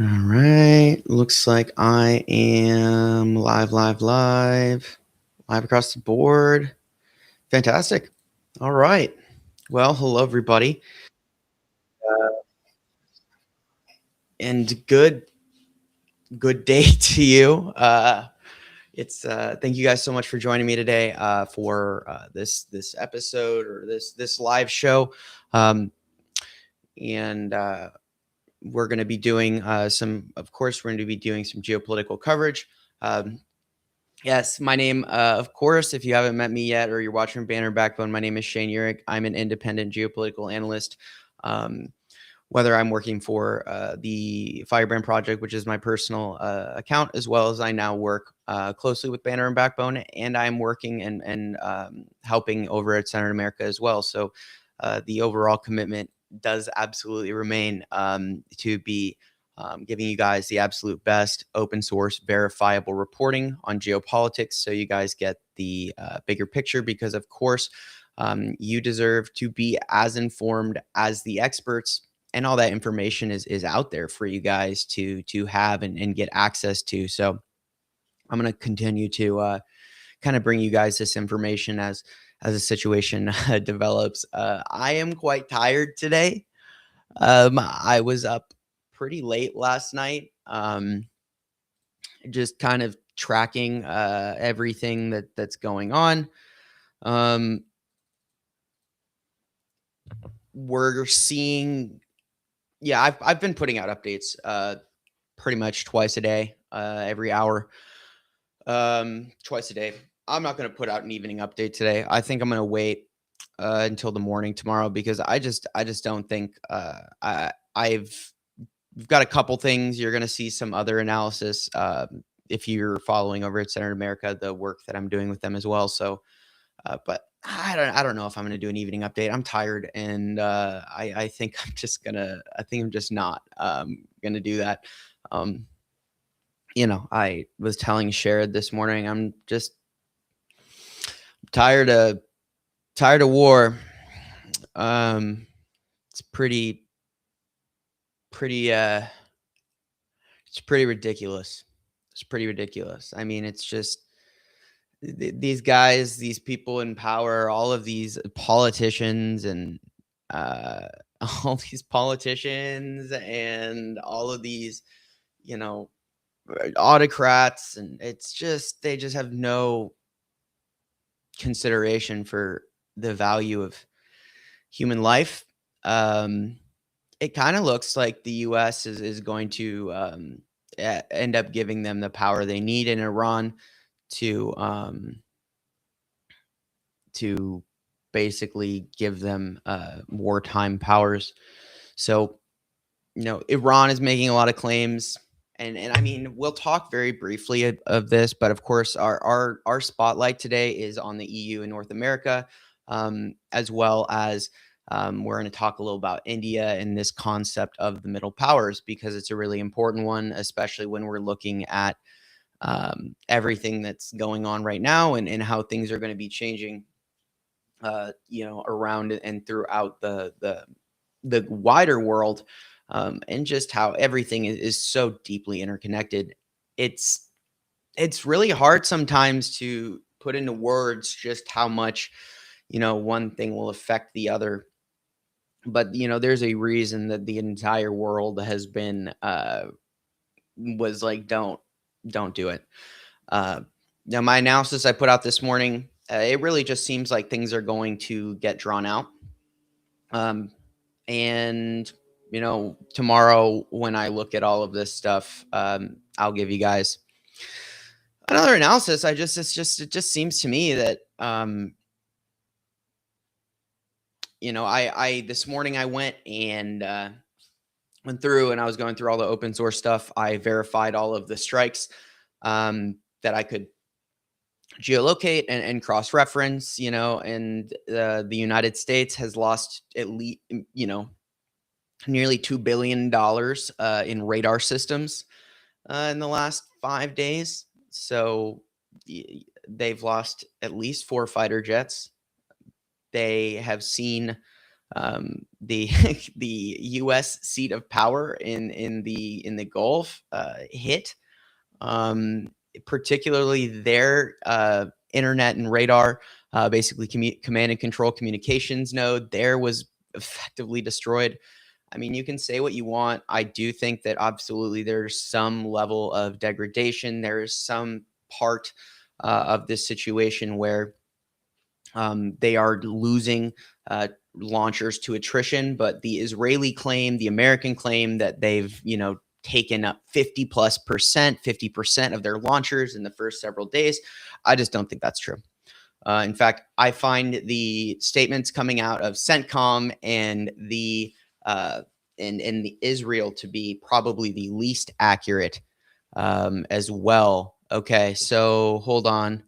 All right. Looks like I am live across the board. Fantastic. All right. Well, hello everybody, and good day to you. It's Thank you guys so much for joining me today for this episode or this live show. Um, and We're going to be doing of course, we're going to be doing some geopolitical coverage. Um, Yes, my name, of course, if you haven't met me yet or you're watching Banner Backbone, my name is Shane Urich. I'm an independent geopolitical analyst. Um, Whether I'm working for the Firebrand project, which is my personal account, as well as I now work closely with Banner and Backbone, and I'm working and helping over at Center America as well. So the overall commitment does absolutely remain to be giving you guys the absolute best open source verifiable reporting on geopolitics, so you guys get the bigger picture, because of course you deserve to be as informed as the experts, and all that information is out there for you guys to have and get access to. So I'm going to continue to kind of bring you guys this information as a situation develops. I am quite tired today. I was up pretty late last night, just kind of tracking everything that's going on. Um, we're seeing, yeah, I've been putting out updates pretty much twice a day, every hour, twice a day. I'm not going to put out an evening update today. I think I'm going to wait until the morning tomorrow, because I just don't think I've we've got a couple things. You're going to see some other analysis if you're following over at Center America, the work that I'm doing with them as well. So, but I don't know if I'm going to do an evening update. I'm tired, and I think I'm just not gonna do that. Um, I was telling Sherrod this morning, I'm just tired of war. It's pretty it's pretty ridiculous. It's pretty ridiculous. I mean, it's just these guys, these people in power, all of these politicians and uh, all these politicians and all of these, you know, autocrats, and it's just they just have no consideration for the value of human life. Um, it kind of looks like the U.S. is going to end up giving them the power they need in Iran to to basically give them wartime powers. So, Iran is making a lot of claims, and I mean, we'll talk very briefly of this, but of course, our spotlight today is on the EU and North America, as well as we're going to talk a little about India and this concept of the middle powers, because it's a really important one, especially when we're looking at everything that's going on right now, and how things are going to be changing around and throughout the wider world, and just how everything is so deeply interconnected. It's it's really hard sometimes to put into words just how much one thing will affect the other. But there's a reason that the entire world has been was like, don't do it. Uh, Now, my analysis I put out this morning, it really just seems like things are going to get drawn out. Um, and tomorrow when I look at all of this stuff, I'll give you guys another analysis. It just seems to me that I this morning I went through, and I was going through all the open source stuff. I verified all of the strikes that I could geolocate and cross reference, and the United States has lost at least, nearly $2 billion in radar systems in the last 5 days. So they've lost at least four fighter jets. They have seen the the U.S. seat of power in the Gulf hit, um, particularly their internet and radar, basically command and control communications node. There was effectively destroyed. I mean, you can say what you want. I do think that absolutely there's some level of degradation. There is some part of this situation where they are losing launchers to attrition, but the Israeli claim, the American claim that they've, taken up 50% of their launchers in the first several days. I just don't think that's true. In fact, I find the statements coming out of CENTCOM and the and the Israel to be probably the least accurate as well. Okay, so hold on.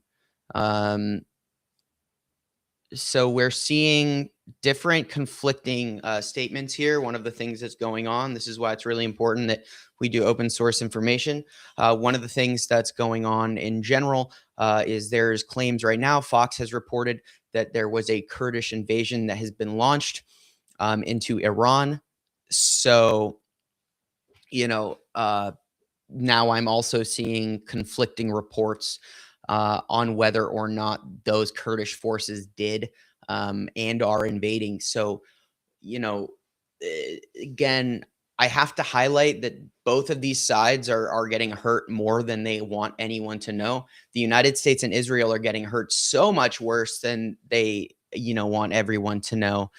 So we're seeing different conflicting statements here. One of the things that's going on, this is why it's really important that we do open source information. One of the things that's going on in general is there's claims right now. Fox has reported that there was a Kurdish invasion that has been launched into Iran. So, now I'm also seeing conflicting reports on whether or not those Kurdish forces did and are invading. So, again, I have to highlight that both of these sides are getting hurt more than they want anyone to know. The United States and Israel are getting hurt so much worse than they, want everyone to know.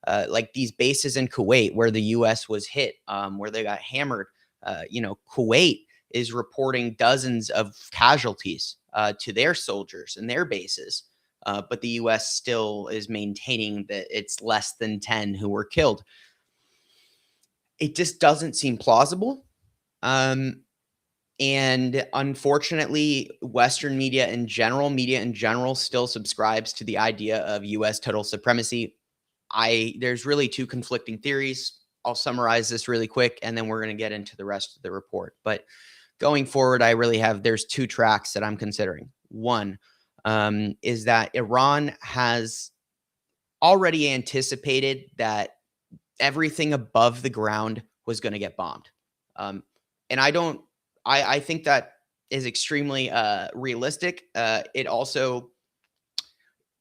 Like these bases in Kuwait where the U.S. was hit, where they got hammered. Kuwait is reporting dozens of casualties to their soldiers and their bases, but the U.S. still is maintaining that it's less than 10 who were killed. It just doesn't seem plausible. And unfortunately, Western media in general still subscribes to the idea of U.S. total supremacy. There's really two conflicting theories. I'll summarize this really quick, and then we're going to get into the rest of the report. But going forward, there's two tracks that I'm considering. One is that Iran has already anticipated that everything above the ground was going to get bombed. And I think that is extremely realistic. It also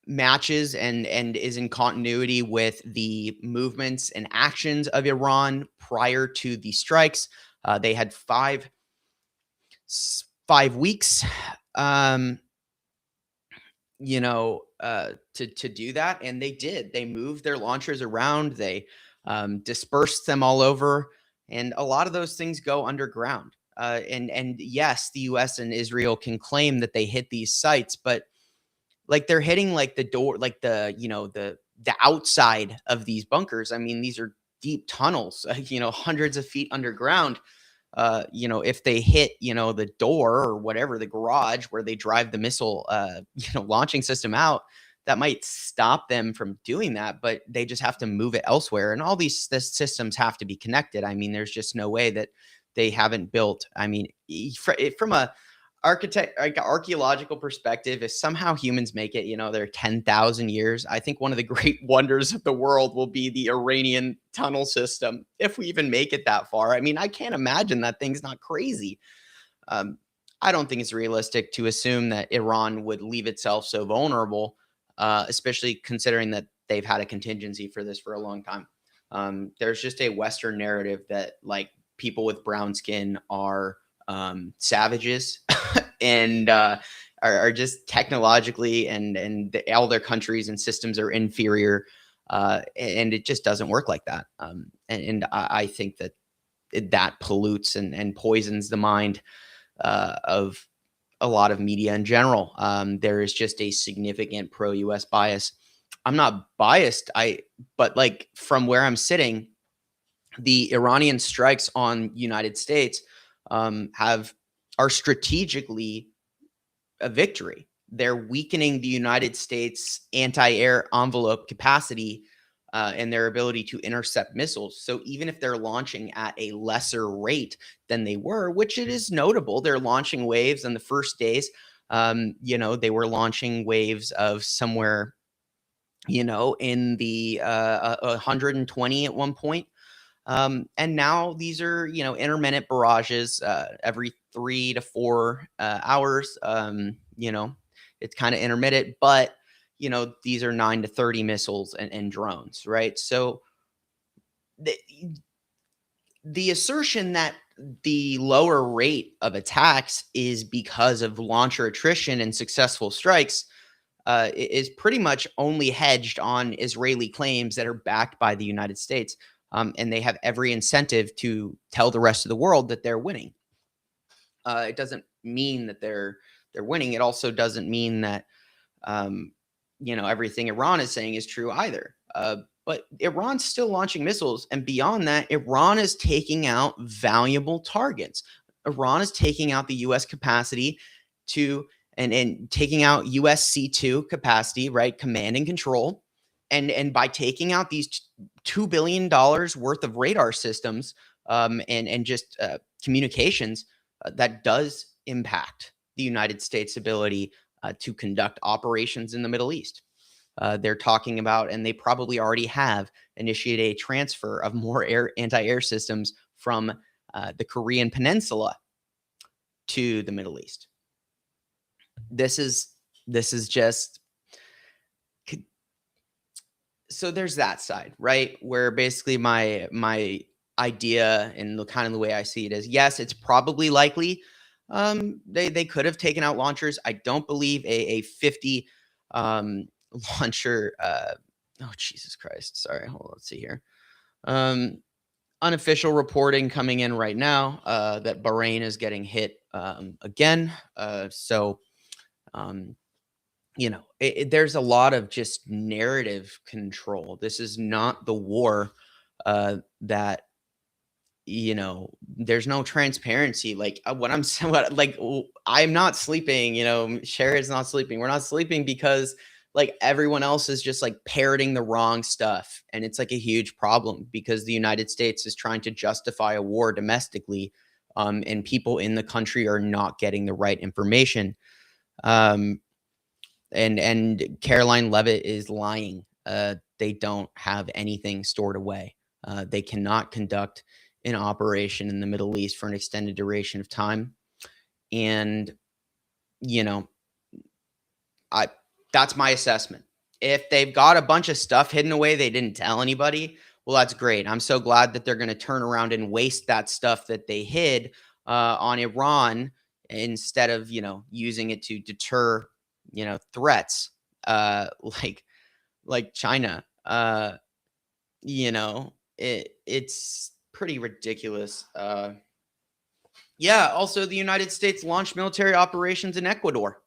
matches and is in continuity with the movements and actions of Iran prior to the strikes. They had 5 weeks, to do that, and they did. They moved their launchers around. They dispersed them all over, and a lot of those things go underground. And yes, the U.S. and Israel can claim that they hit these sites, but like they're hitting like the door, like the outside of these bunkers. I mean, these are deep tunnels, hundreds of feet underground. If they hit, the door or whatever, the garage where they drive the missile, launching system out, that might stop them from doing that, but they just have to move it elsewhere. And all these systems have to be connected. I mean, there's just no way that they haven't built. I mean, from a archaeological perspective, if somehow humans make it, they're 10,000 years, I think one of the great wonders of the world will be the Iranian tunnel system, if we even make it that far. I mean, I can't imagine that thing's not crazy. I don't think it's realistic to assume that Iran would leave itself so vulnerable, especially considering that they've had a contingency for this for a long time. There's just a Western narrative that like people with brown skin are savages and are just technologically and all their countries and systems are inferior, and it just doesn't work like that. And I think that pollutes and poisons the mind of a lot of media in general. There is just a significant pro-US bias. I'm not biased, but like from where I'm sitting, the Iranian strikes on United States are strategically a victory. They're weakening the United States anti-air envelope capacity and their ability to intercept missiles. So even if they're launching at a lesser rate than they were, which it is notable, they're launching waves in the first days. They were launching waves of somewhere in the 120 at one point. And now these are, intermittent barrages every 3 to 4 hours. It's kind of intermittent, but, these are 9 to 30 missiles and drones, right? So the assertion that the lower rate of attacks is because of launcher attrition and successful strikes is pretty much only hedged on Israeli claims that are backed by the United States. And they have every incentive to tell the rest of the world that they're winning. It doesn't mean that they're winning. It also doesn't mean that everything Iran is saying is true either. But Iran's still launching missiles, and beyond that, Iran is taking out valuable targets. Iran is taking out the U.S. capacity and taking out U.S. C2 capacity, right? Command and control. And by taking out these $2 billion worth of radar systems and just communications, that does impact the United States' ability to conduct operations in the Middle East. They're talking about, and they probably already have, initiated a transfer of more anti-air systems from the Korean Peninsula to the Middle East. This is just, so there's that side, right? Where basically my idea and the way I see it is, yes, it's probably likely they could have taken out launchers. I don't believe a 50 launcher. Oh, Jesus Christ. Sorry. Hold on. Let's see here. Unofficial reporting coming in right now that Bahrain is getting hit again. There's a lot of just narrative control. This is not the war that, there's no transparency. Like I'm not sleeping, Sherrod's not sleeping. We're not sleeping because everyone else is just parroting the wrong stuff. And it's a huge problem because the United States is trying to justify a war domestically. And people in the country are not getting the right information. And Caroline Leavitt is lying. They don't have anything stored away. They cannot conduct an operation in the Middle East for an extended duration of time. And, that's my assessment. If they've got a bunch of stuff hidden away they didn't tell anybody, well, that's great. I'm so glad that they're going to turn around and waste that stuff that they hid on Iran instead of, using it to deter, threats like China. It's pretty ridiculous. Also the United States launched military operations in Ecuador.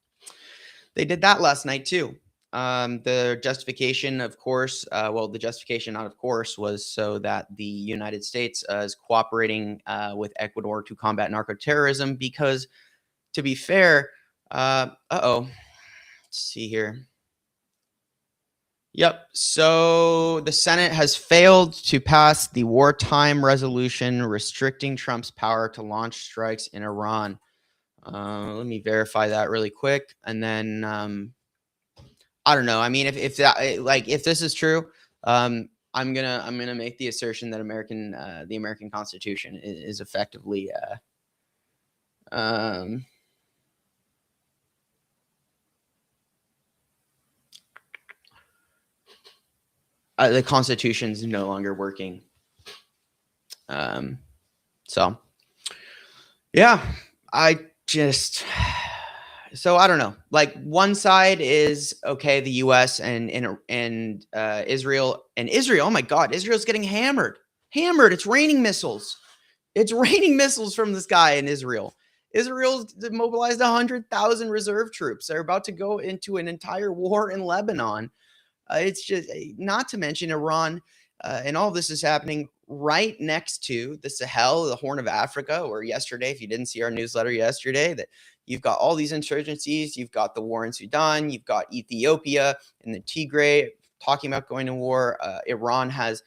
They did that last night too. The justification, of course, the justification not of course, was so that the United States is cooperating with Ecuador to combat narco-terrorism because, to be fair, let's see here. Yep. So the Senate has failed to pass the wartime resolution restricting Trump's power to launch strikes in Iran. Let me verify that really quick. And then I don't know. I mean, if this is true, I'm gonna make the assertion that the American Constitution is effectively the Constitution's no longer working. So I don't know. One side is okay, the U.S. and Israel. Oh my God, Israel's getting hammered. It's raining missiles. It's raining missiles from the sky in Israel. Israel's mobilized 100,000 reserve troops. They're about to go into an entire war in Lebanon. It's just, not to mention Iran, and all this is happening right next to the Sahel, the Horn of Africa, where yesterday, if you didn't see our newsletter yesterday, that you've got all these insurgencies, you've got the war in Sudan, you've got Ethiopia and the Tigray talking about going to war. Iran has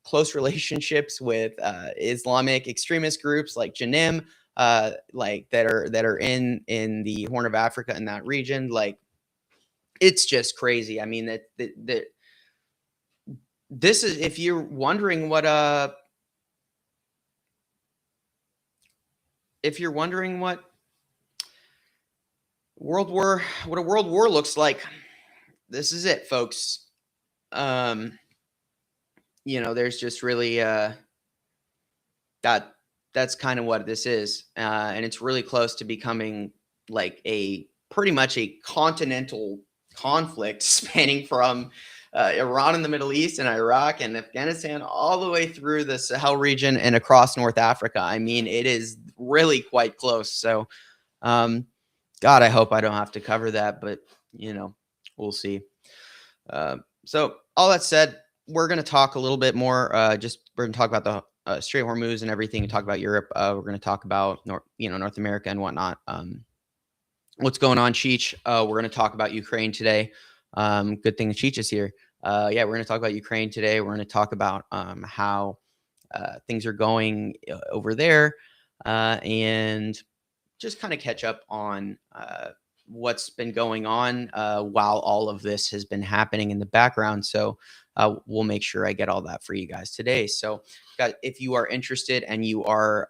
close relationships with Islamic extremist groups like Janim, that are in the Horn of Africa in that region. It's just crazy. I mean, that this is, if you're wondering what what a world war looks like, this is it, folks. There's just really that's kind of what this is, and it's really close to becoming like a pretty much a continental conflict spanning from Iran in the Middle East and Iraq and Afghanistan all the way through the Sahel region and across North Africa. I mean, it is really quite close. So, God, I hope I don't have to cover that, but we'll see. So all that said, we're going to talk a little bit more. We're going to talk about the Strait of Hormuz and everything, and talk about Europe. We're going to talk about North America and whatnot. What's going on, Cheech? We're going to talk about Ukraine today. Good thing Cheech is here. We're going to talk about Ukraine today. We're going to talk about how things are going over there, and just kind of catch up on what's been going on while all of this has been happening in the background. So we'll make sure I get all that for you guys today. So if you are interested and you are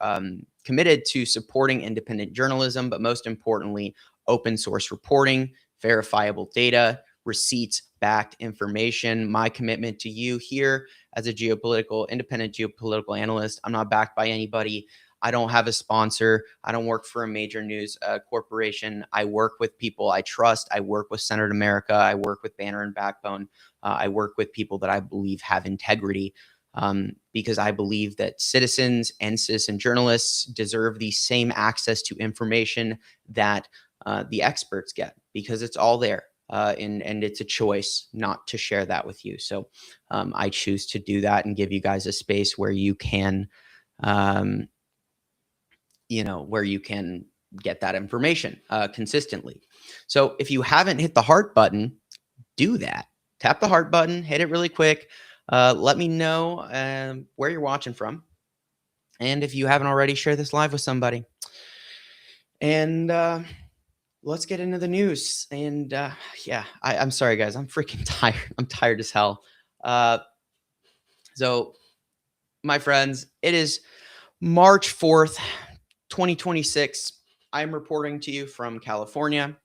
committed to supporting independent journalism, but most importantly, open source reporting, verifiable data, receipts-backed information, my commitment to you here as a independent geopolitical analyst, I'm not backed by anybody. I don't have a sponsor. I don't work for a major news corporation. I work with people I trust. I work with Senator America. I work with Banner and Backbone. I work with people that I believe have integrity, because I believe that citizens and citizen journalists deserve the same access to information that the experts get, because it's all there. And it's a choice not to share that with you. So I choose to do that and give you guys a space where you can where you can get that information consistently. So if you haven't hit the heart button, do that. Tap the heart button, hit it really quick. Let me know where you're watching from. And if you haven't already, share this live with somebody. And let's get into the news. And I'm sorry, guys. I'm freaking tired. I'm tired as hell. So, my friends, it is March 4th, 2026. I'm reporting to you from California,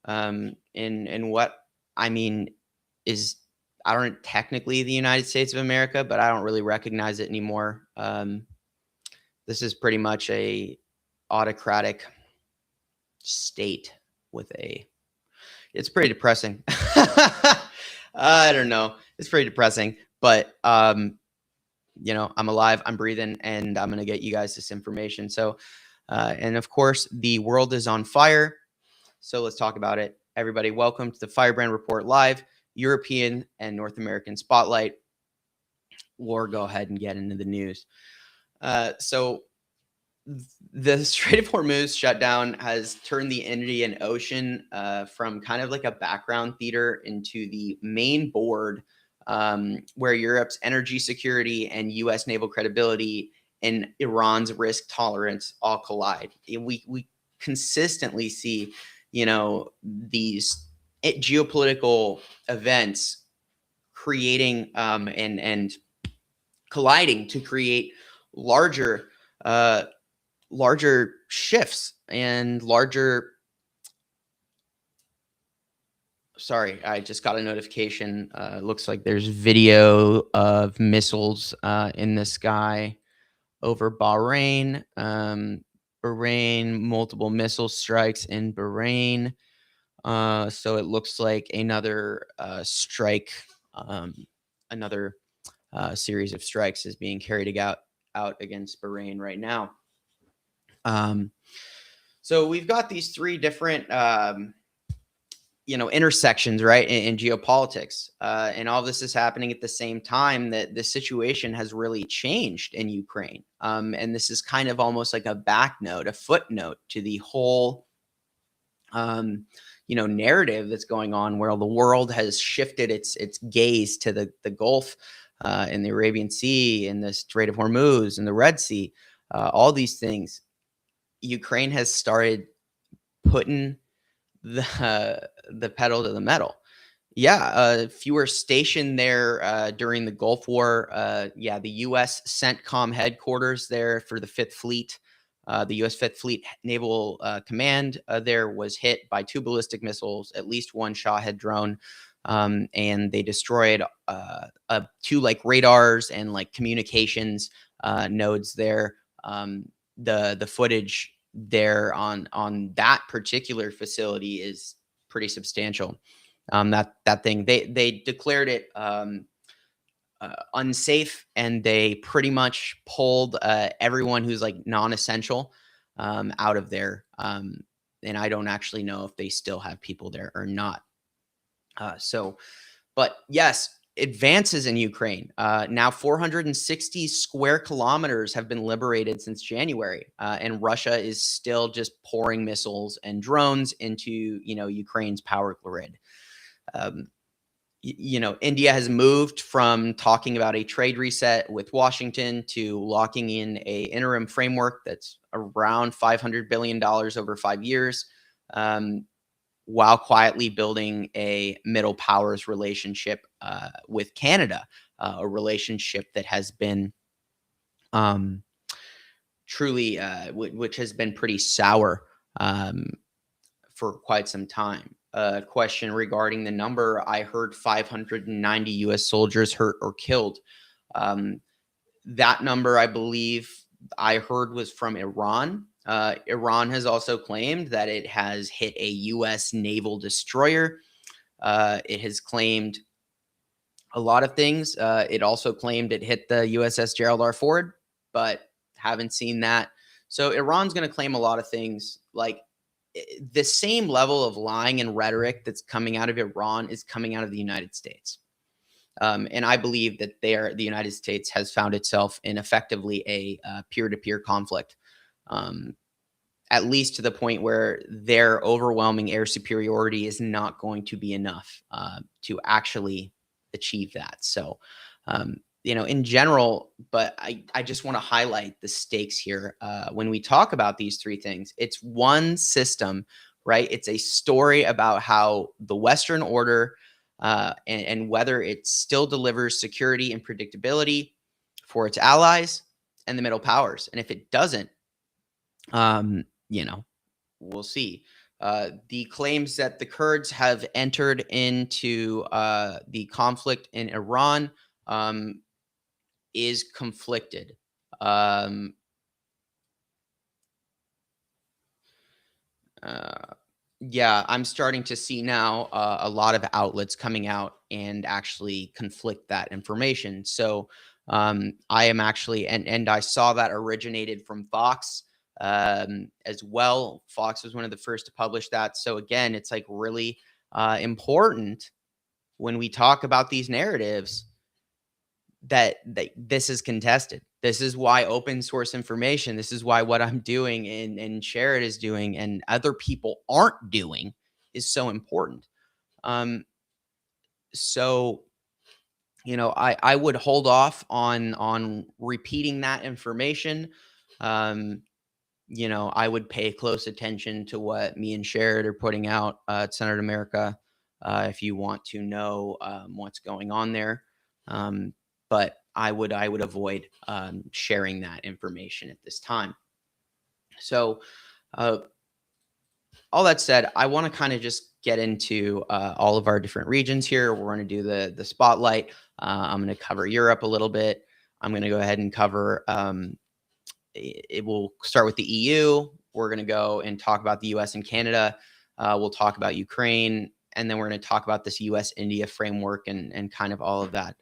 in what I mean is, I don't technically the United States of America, but I don't really recognize it anymore. This is pretty much a autocratic state it's pretty depressing. I don't know. It's pretty depressing, but I'm alive, I'm breathing, and I'm going to get you guys this information. So, and of course, the world is on fire. So let's talk about it. Everybody, welcome to the Firebrand Report Live, European and North American Spotlight. We'll go ahead and get into the news. So the Strait of Hormuz shutdown has turned the Indian Ocean from kind of like a background theater into the main board, where Europe's energy security and U.S. naval credibility and Iran's risk tolerance all collide. We consistently see, these geopolitical events creating and colliding to create larger shifts and larger. Sorry, I just got a notification. Looks like there's video of missiles in the sky over Bahrain. Bahrain, multiple missile strikes in Bahrain. So it looks like another strike, another series of strikes is being carried out against Bahrain right now. So we've got these three different intersections, right, in geopolitics, and all this is happening at the same time that the situation has really changed in Ukraine, and this is kind of almost like a footnote to the whole narrative that's going on, where the world has shifted its gaze to the Gulf, and the Arabian Sea, and the Strait of Hormuz, and the Red Sea, all these things. Ukraine has started putting the pedal to the metal. Yeah, fewer stationed there during the Gulf War. Yeah, the U.S. CENTCOM headquarters there for the Fifth Fleet, the U.S. Fifth Fleet Naval Command there was hit by 2 ballistic missiles, at least one Shahhed drone, and they destroyed 2 like radars and like communications nodes there. The footage there on that particular facility is pretty substantial. That thing, they declared it unsafe, and they pretty much pulled everyone who's like non-essential out of there. And I don't actually know if they still have people there or not. But yes, advances in Ukraine. Now 460 square kilometers have been liberated since January, and Russia is still just pouring missiles and drones into Ukraine's power grid. India has moved from talking about a trade reset with Washington to locking in a interim framework that's around $500 billion over 5 years, while quietly building a middle powers relationship with Canada, a relationship that has been truly, which has been pretty sour for quite some time. Question regarding the number: I heard 590 U.S. soldiers hurt or killed. That number, I believe, I heard was from Iran. Iran has also claimed that it has hit a U.S. naval destroyer. It has claimed a lot of things. It also claimed it hit the USS Gerald R. Ford, but haven't seen that. So Iran's going to claim a lot of things. Like, the same level of lying and rhetoric that's coming out of Iran is coming out of the United States. And I believe that the United States has found itself in effectively a peer-to-peer conflict, at least to the point where their overwhelming air superiority is not going to be enough to actually achieve that. So, in general, but I just want to highlight the stakes here. When we talk about these 3 things, it's one system, right? It's a story about how the Western order and whether it still delivers security and predictability for its allies and the middle powers. And if it doesn't, we'll see. The claims that the Kurds have entered into the conflict in Iran is conflicted. Yeah, I'm starting to see now a lot of outlets coming out and actually conflict that information. So I am actually, and I saw that originated from Fox as well. Fox was one of the first to publish that. So again, it's like really important when we talk about these narratives that this is contested. This is why open source information, this is why what I'm doing and Sherrod is doing and other people aren't doing is so important. So, I would hold off on repeating that information. I would pay close attention to what me and Sherrod are putting out at Centered America if you want to know what's going on there. But I would avoid sharing that information at this time. So, all that said, I want to kind of just get into all of our different regions here. We're going to do the spotlight. I'm going to cover Europe a little bit. I'm going to go ahead and cover. It will start with the EU. We're going to go and talk about the US and Canada. We'll talk about Ukraine, and then we're going to talk about this US-India framework and kind of all of that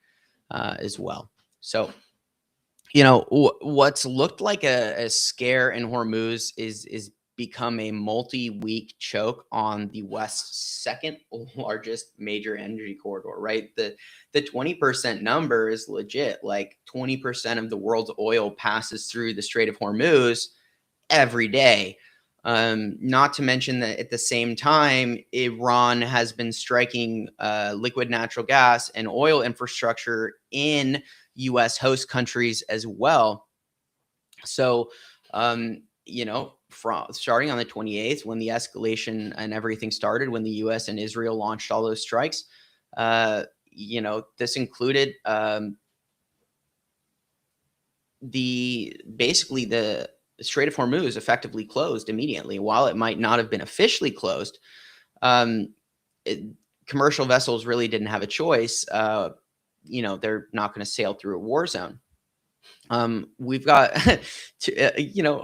as well. So, what's looked like a scare in Hormuz is become a multi-week choke on the West's second largest major energy corridor, right? The 20% number is legit. Like 20% of the world's oil passes through the Strait of Hormuz every day. Not to mention that at the same time, Iran has been striking liquid natural gas and oil infrastructure in U.S. host countries as well. So, from starting on the 28th, when the escalation and everything started, when the U.S. and Israel launched all those strikes. This included basically the Strait of Hormuz effectively closed immediately. While it might not have been officially closed, commercial vessels really didn't have a choice. They're not going to sail through a war zone. We've got,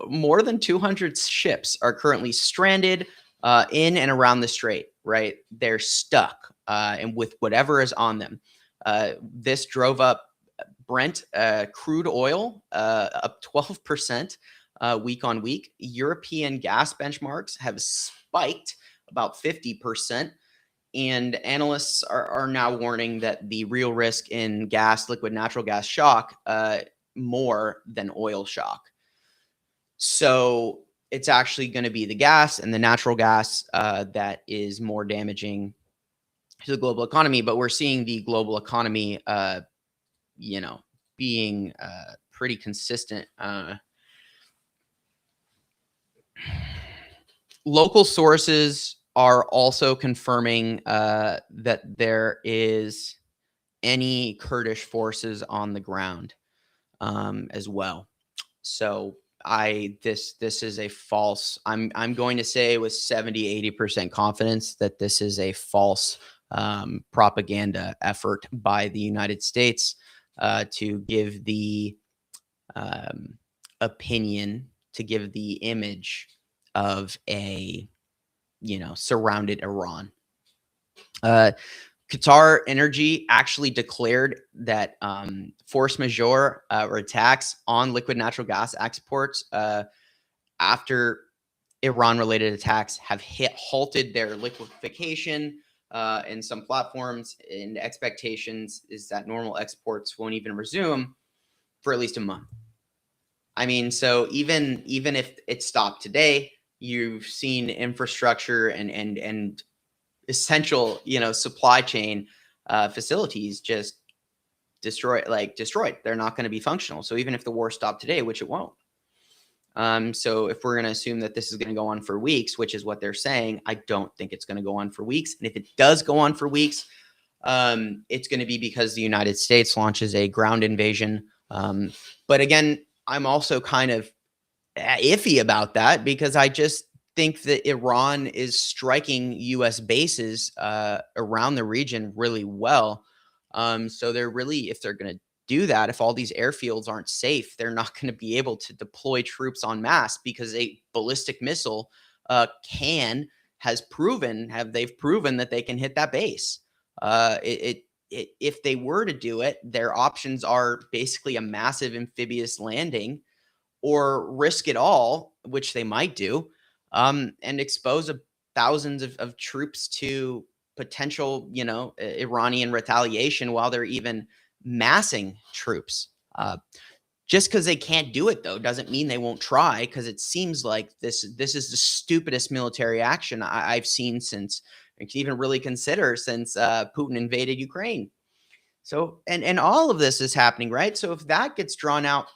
more than 200 ships are currently stranded in and around the strait, right? They're stuck and with whatever is on them. This drove up Brent crude oil up 12% week on week. European gas benchmarks have spiked about 50%. And analysts are now warning that the real risk in liquid natural gas shock, more than oil shock. So it's actually going to be the gas and the natural gas that is more damaging to the global economy. But we're seeing the global economy, being pretty consistent. Local sources are also confirming that there is any Kurdish forces on the ground as well. So this is a false. I'm going to say with 70-80% confidence that this is a false propaganda effort by the United States to give the opinion, to give the image of a surrounded Iran. Qatar Energy actually declared that force majeure or attacks on liquid natural gas exports after Iran-related attacks have halted their liquefaction in some platforms, and expectations is that normal exports won't even resume for at least a month. I mean, so even if it stopped today, you've seen infrastructure and essential, supply chain facilities just destroyed. They're not going to be functional. So even if the war stopped today, which it won't. So if we're going to assume that this is going to go on for weeks, which is what they're saying, I don't think it's going to go on for weeks. And if it does go on for weeks, it's going to be because the United States launches a ground invasion. But again, I'm also kind of iffy about that because I just think that Iran is striking U.S. bases around the region really well. So they're really, if they're going to do that, if all these airfields aren't safe, they're not going to be able to deploy troops en masse because a ballistic missile they've proven that they can hit that base. If they were to do it, their options are basically a massive amphibious landing or risk it all, which they might do, and expose thousands of troops to potential, Iranian retaliation while they're even massing troops. Just because they can't do it, though, doesn't mean they won't try, because it seems like this is the stupidest military action I've seen since, I can even really consider, since Putin invaded Ukraine. So, and all of this is happening, right? So if that gets drawn out,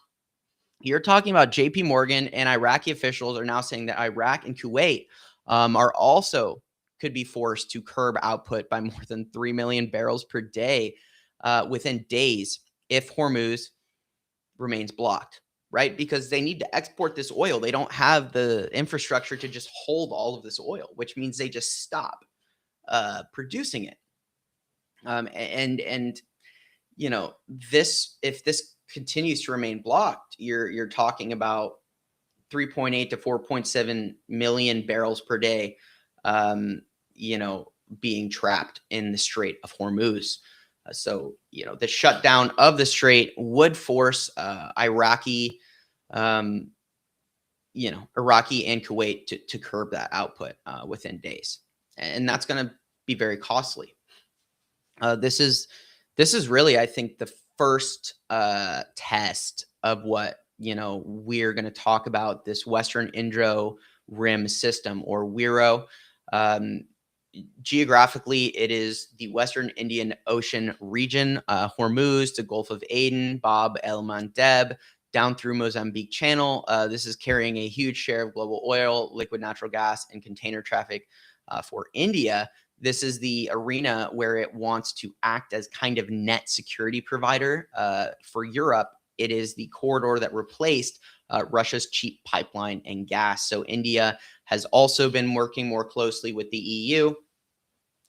you're talking about JP Morgan and Iraqi officials are now saying that Iraq and Kuwait are also could be forced to curb output by more than 3 million barrels per day within days if Hormuz remains blocked, right? Because they need to export this oil. They don't have the infrastructure to just hold all of this oil, which means they just stop producing it. If this continues to remain blocked, you're talking about 3.8 to 4.7 million barrels per day, being trapped in the Strait of Hormuz. So the shutdown of the strait would force Iraqi and Kuwait to curb that output within days, and that's going to be very costly. This is really, I think, the first test of what we're going to talk about, this Western Indo-Rim system, or WIRO. Geographically, it is the Western Indian Ocean region, Hormuz, the Gulf of Aden, Bab el Mandeb, down through Mozambique Channel. This is carrying a huge share of global oil, liquid natural gas, and container traffic for India. This is the arena where it wants to act as kind of net security provider for Europe. It is the corridor that replaced Russia's cheap pipeline and gas. So India has also been working more closely with the EU.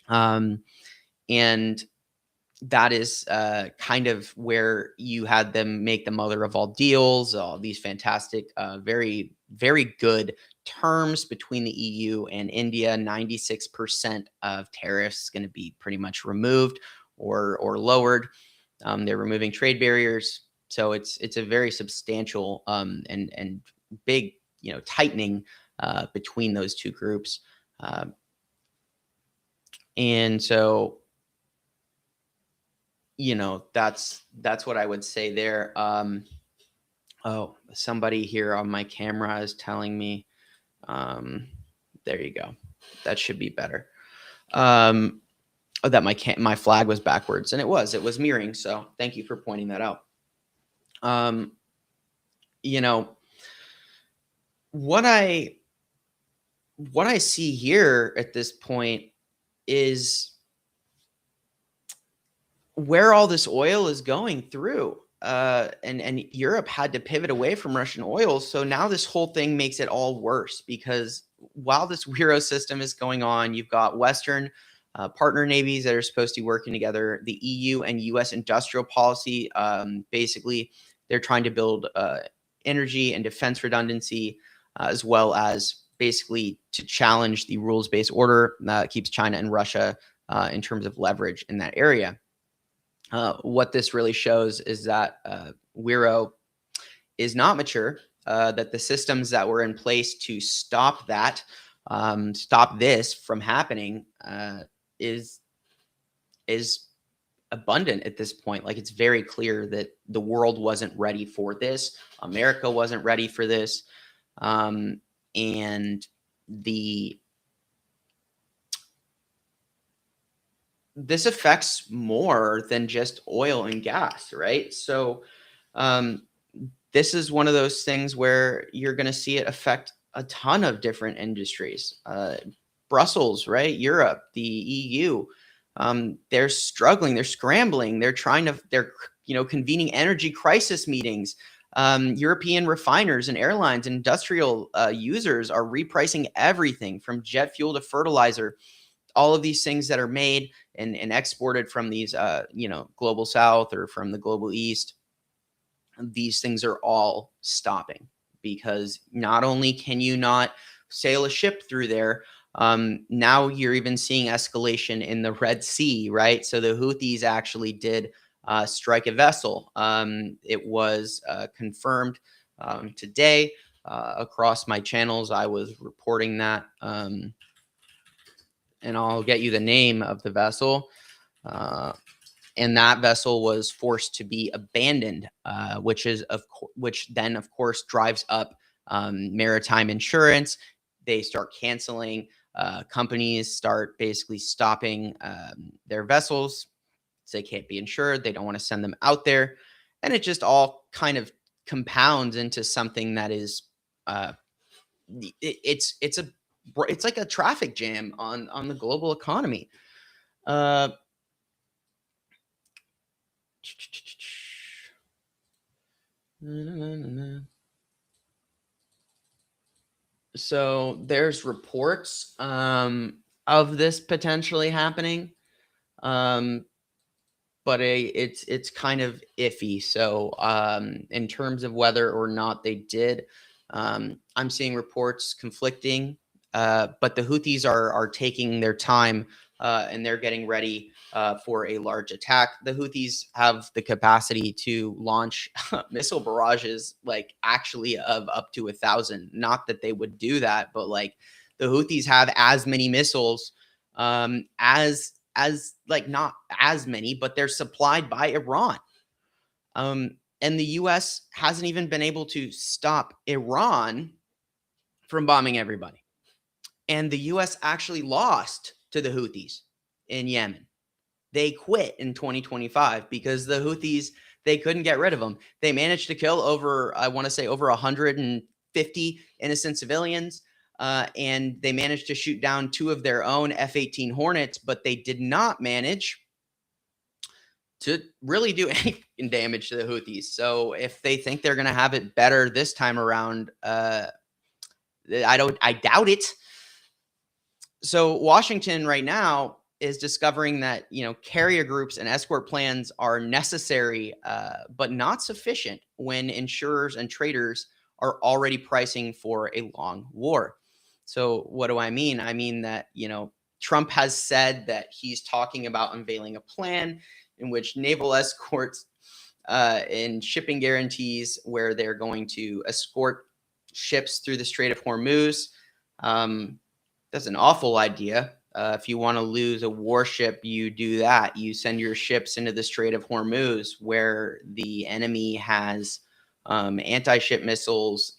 And that is kind of where you had them make the mother of all deals, all these fantastic, very, very good terms between the EU and India. 96% of tariffs going to be pretty much removed or lowered. They're removing trade barriers. So it's a very substantial and big, tightening between those two groups. And so, that's what I would say there. Oh, somebody here on my camera is telling me, there you go. That should be better. That my flag was backwards, and it was mirroring. So thank you for pointing that out. What I see here at this point is where all this oil is going through. And Europe had to pivot away from Russian oil. So now this whole thing makes it all worse, because while this Wero system is going on, you've got Western partner navies that are supposed to be working together. The EU and US industrial policy, basically, they're trying to build energy and defense redundancy, as well as basically to challenge the rules-based order that keeps China and Russia in terms of leverage in that area. What this really shows is that Wero is not mature, that the systems that were in place to stop this from happening is abundant at this point. Like, it's very clear that the world wasn't ready for this. America wasn't ready for this. And this affects more than just oil and gas, right? So this is one of those things where you're going to see it affect a ton of different industries. Brussels, right? Europe, the EU, they're struggling, they're scrambling, they're convening energy crisis meetings. European refiners and airlines and industrial users are repricing everything from jet fuel to fertilizer. All of these things that are made and exported from these, global south or from the global east, these things are all stopping, because not only can you not sail a ship through there, now you're even seeing escalation in the Red Sea, right? So the Houthis actually did strike a vessel. It was confirmed today across my channels. I was reporting that. And I'll get you the name of the vessel. And that vessel was forced to be abandoned, which then, of course, drives up maritime insurance. They start canceling. Companies start basically stopping their vessels. So they can't be insured. They don't want to send them out there. And it just all kind of compounds into something that is, it's like a traffic jam on the global economy. So there's reports of this potentially happening, but it's kind of iffy. So in terms of whether or not they did, I'm seeing reports conflicting. But the Houthis are taking their time and they're getting ready for a large attack. The Houthis have the capacity to launch missile barrages, like actually of up to 1,000. Not that they would do that, but like the Houthis have as many missiles as like not as many, but they're supplied by Iran. And the U.S. hasn't even been able to stop Iran from bombing everybody. And the U.S. actually lost to the Houthis in Yemen. They quit in 2025 because the Houthis, They couldn't get rid of them. They managed to kill over, I want to say, over 150 innocent civilians. And they managed to shoot down 2 of their own F-18 Hornets, but they did not manage to really do any damage to the Houthis. So if they think they're going to have it better this time around, I doubt it. So Washington right now is discovering that, carrier groups and escort plans are necessary, but not sufficient when insurers and traders are already pricing for a long war. So what do I mean? I mean that, Trump has said that he's talking about unveiling a plan in which naval escorts and shipping guarantees, where they're going to escort ships through the Strait of Hormuz. That's an awful idea. If you want to lose a warship, you do that. You send your ships into the Strait of Hormuz, where the enemy has anti-ship missiles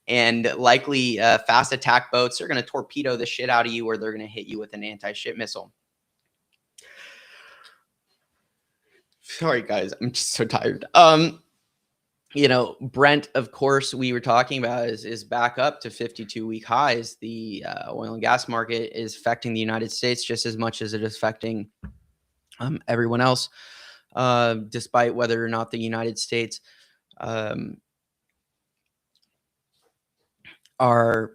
and likely fast attack boats. They're going to torpedo the shit out of you, or they're going to hit you with an anti-ship missile. Sorry, guys. I'm just so tired. Brent, of course, we were talking about is back up to 52-week highs. The oil and gas market is affecting the United States just as much as it is affecting everyone else, despite whether or not the United States are, whether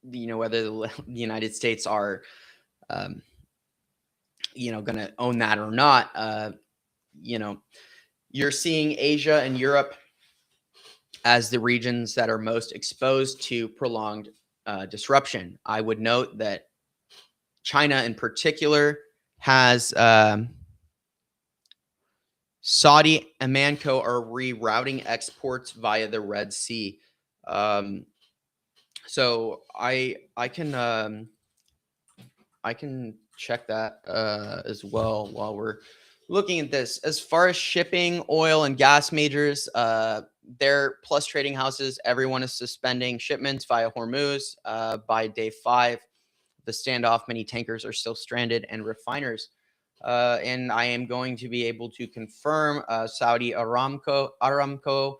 the United States are, going to own that or not. You're seeing Asia and Europe as the regions that are most exposed to prolonged disruption. I would note that China in particular has Saudi and Aramco are rerouting exports via the Red Sea. So I can check that as well while we're looking at this. As far as shipping, oil and gas majors, their plus trading houses, everyone is suspending shipments via Hormuz. By day 5, the standoff, many tankers are still stranded, and refiners. And I am going to be able to confirm Saudi Aramco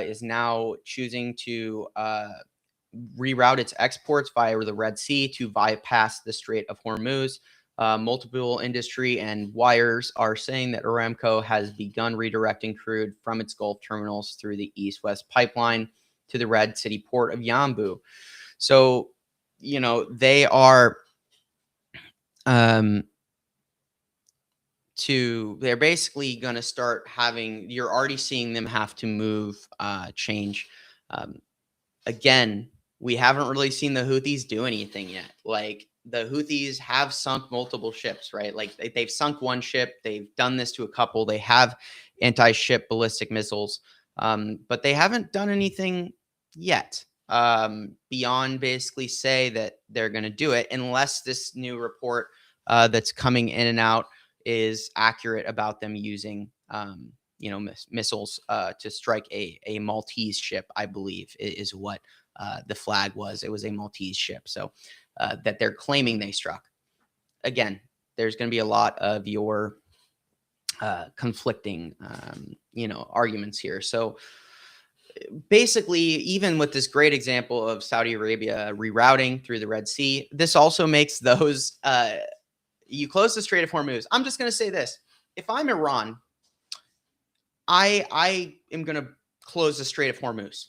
is now choosing to reroute its exports via the Red Sea to bypass the Strait of Hormuz. Multiple industry and wires are saying that Aramco has begun redirecting crude from its Gulf terminals through the East-West pipeline to the Red City port of Yanbu. So, they are they're basically going to start having, you're already seeing them have to move, change. Again, we haven't really seen the Houthis do anything yet. Like, the Houthis have sunk multiple ships, right? Like, they've sunk one ship. They've done this to a couple. They have anti-ship ballistic missiles, but they haven't done anything yet beyond basically say that they're going to do it, unless this new report that's coming in and out is accurate about them using missiles to strike a Maltese ship, I believe is what the flag was. It was a Maltese ship. So that they're claiming they struck. Again, there's going to be a lot of your conflicting, arguments here. So basically, even with this great example of Saudi Arabia rerouting through the Red Sea, this also makes those, you close the Strait of Hormuz. I'm just going to say this. If I'm Iran, I am going to close the Strait of Hormuz.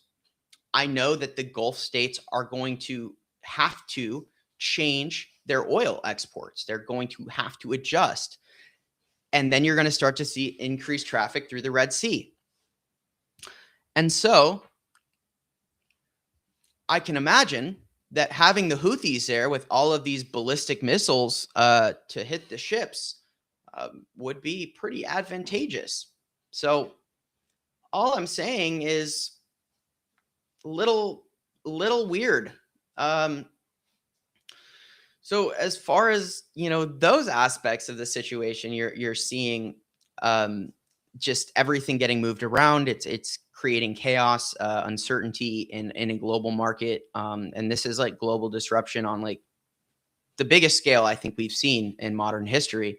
I know that the Gulf states are going to have to change their oil exports. They're going to have to adjust. And then you're going to start to see increased traffic through the Red Sea. And so I can imagine that having the Houthis there with all of these ballistic missiles to hit the ships would be pretty advantageous. So all I'm saying is little weird. So as far as, those aspects of the situation, you're seeing just everything getting moved around. It's creating chaos, uncertainty in a global market. And this is like global disruption on like the biggest scale I think we've seen in modern history.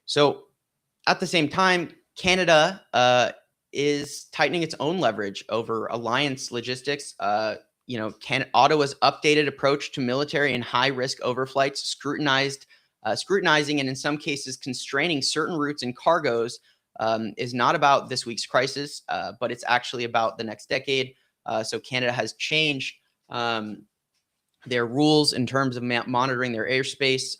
So At the same time, Canada is tightening its own leverage over alliance logistics. Ottawa's updated approach to military and high-risk overflights, scrutinizing and in some cases constraining certain routes and cargoes, is not about this week's crisis, but it's actually about the next decade. So Canada has changed their rules in terms of monitoring their airspace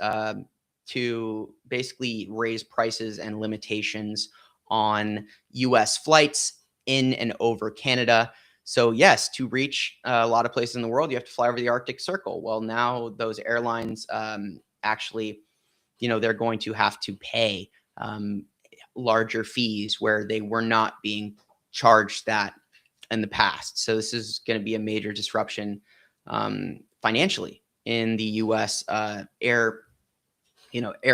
to basically raise prices and limitations on US flights in and over Canada. So yes, to reach a lot of places in the world, you have to fly over the Arctic Circle. Well, now those airlines actually, they're going to have to pay larger fees where they were not being charged that in the past. So this is going to be a major disruption financially in the U.S. Air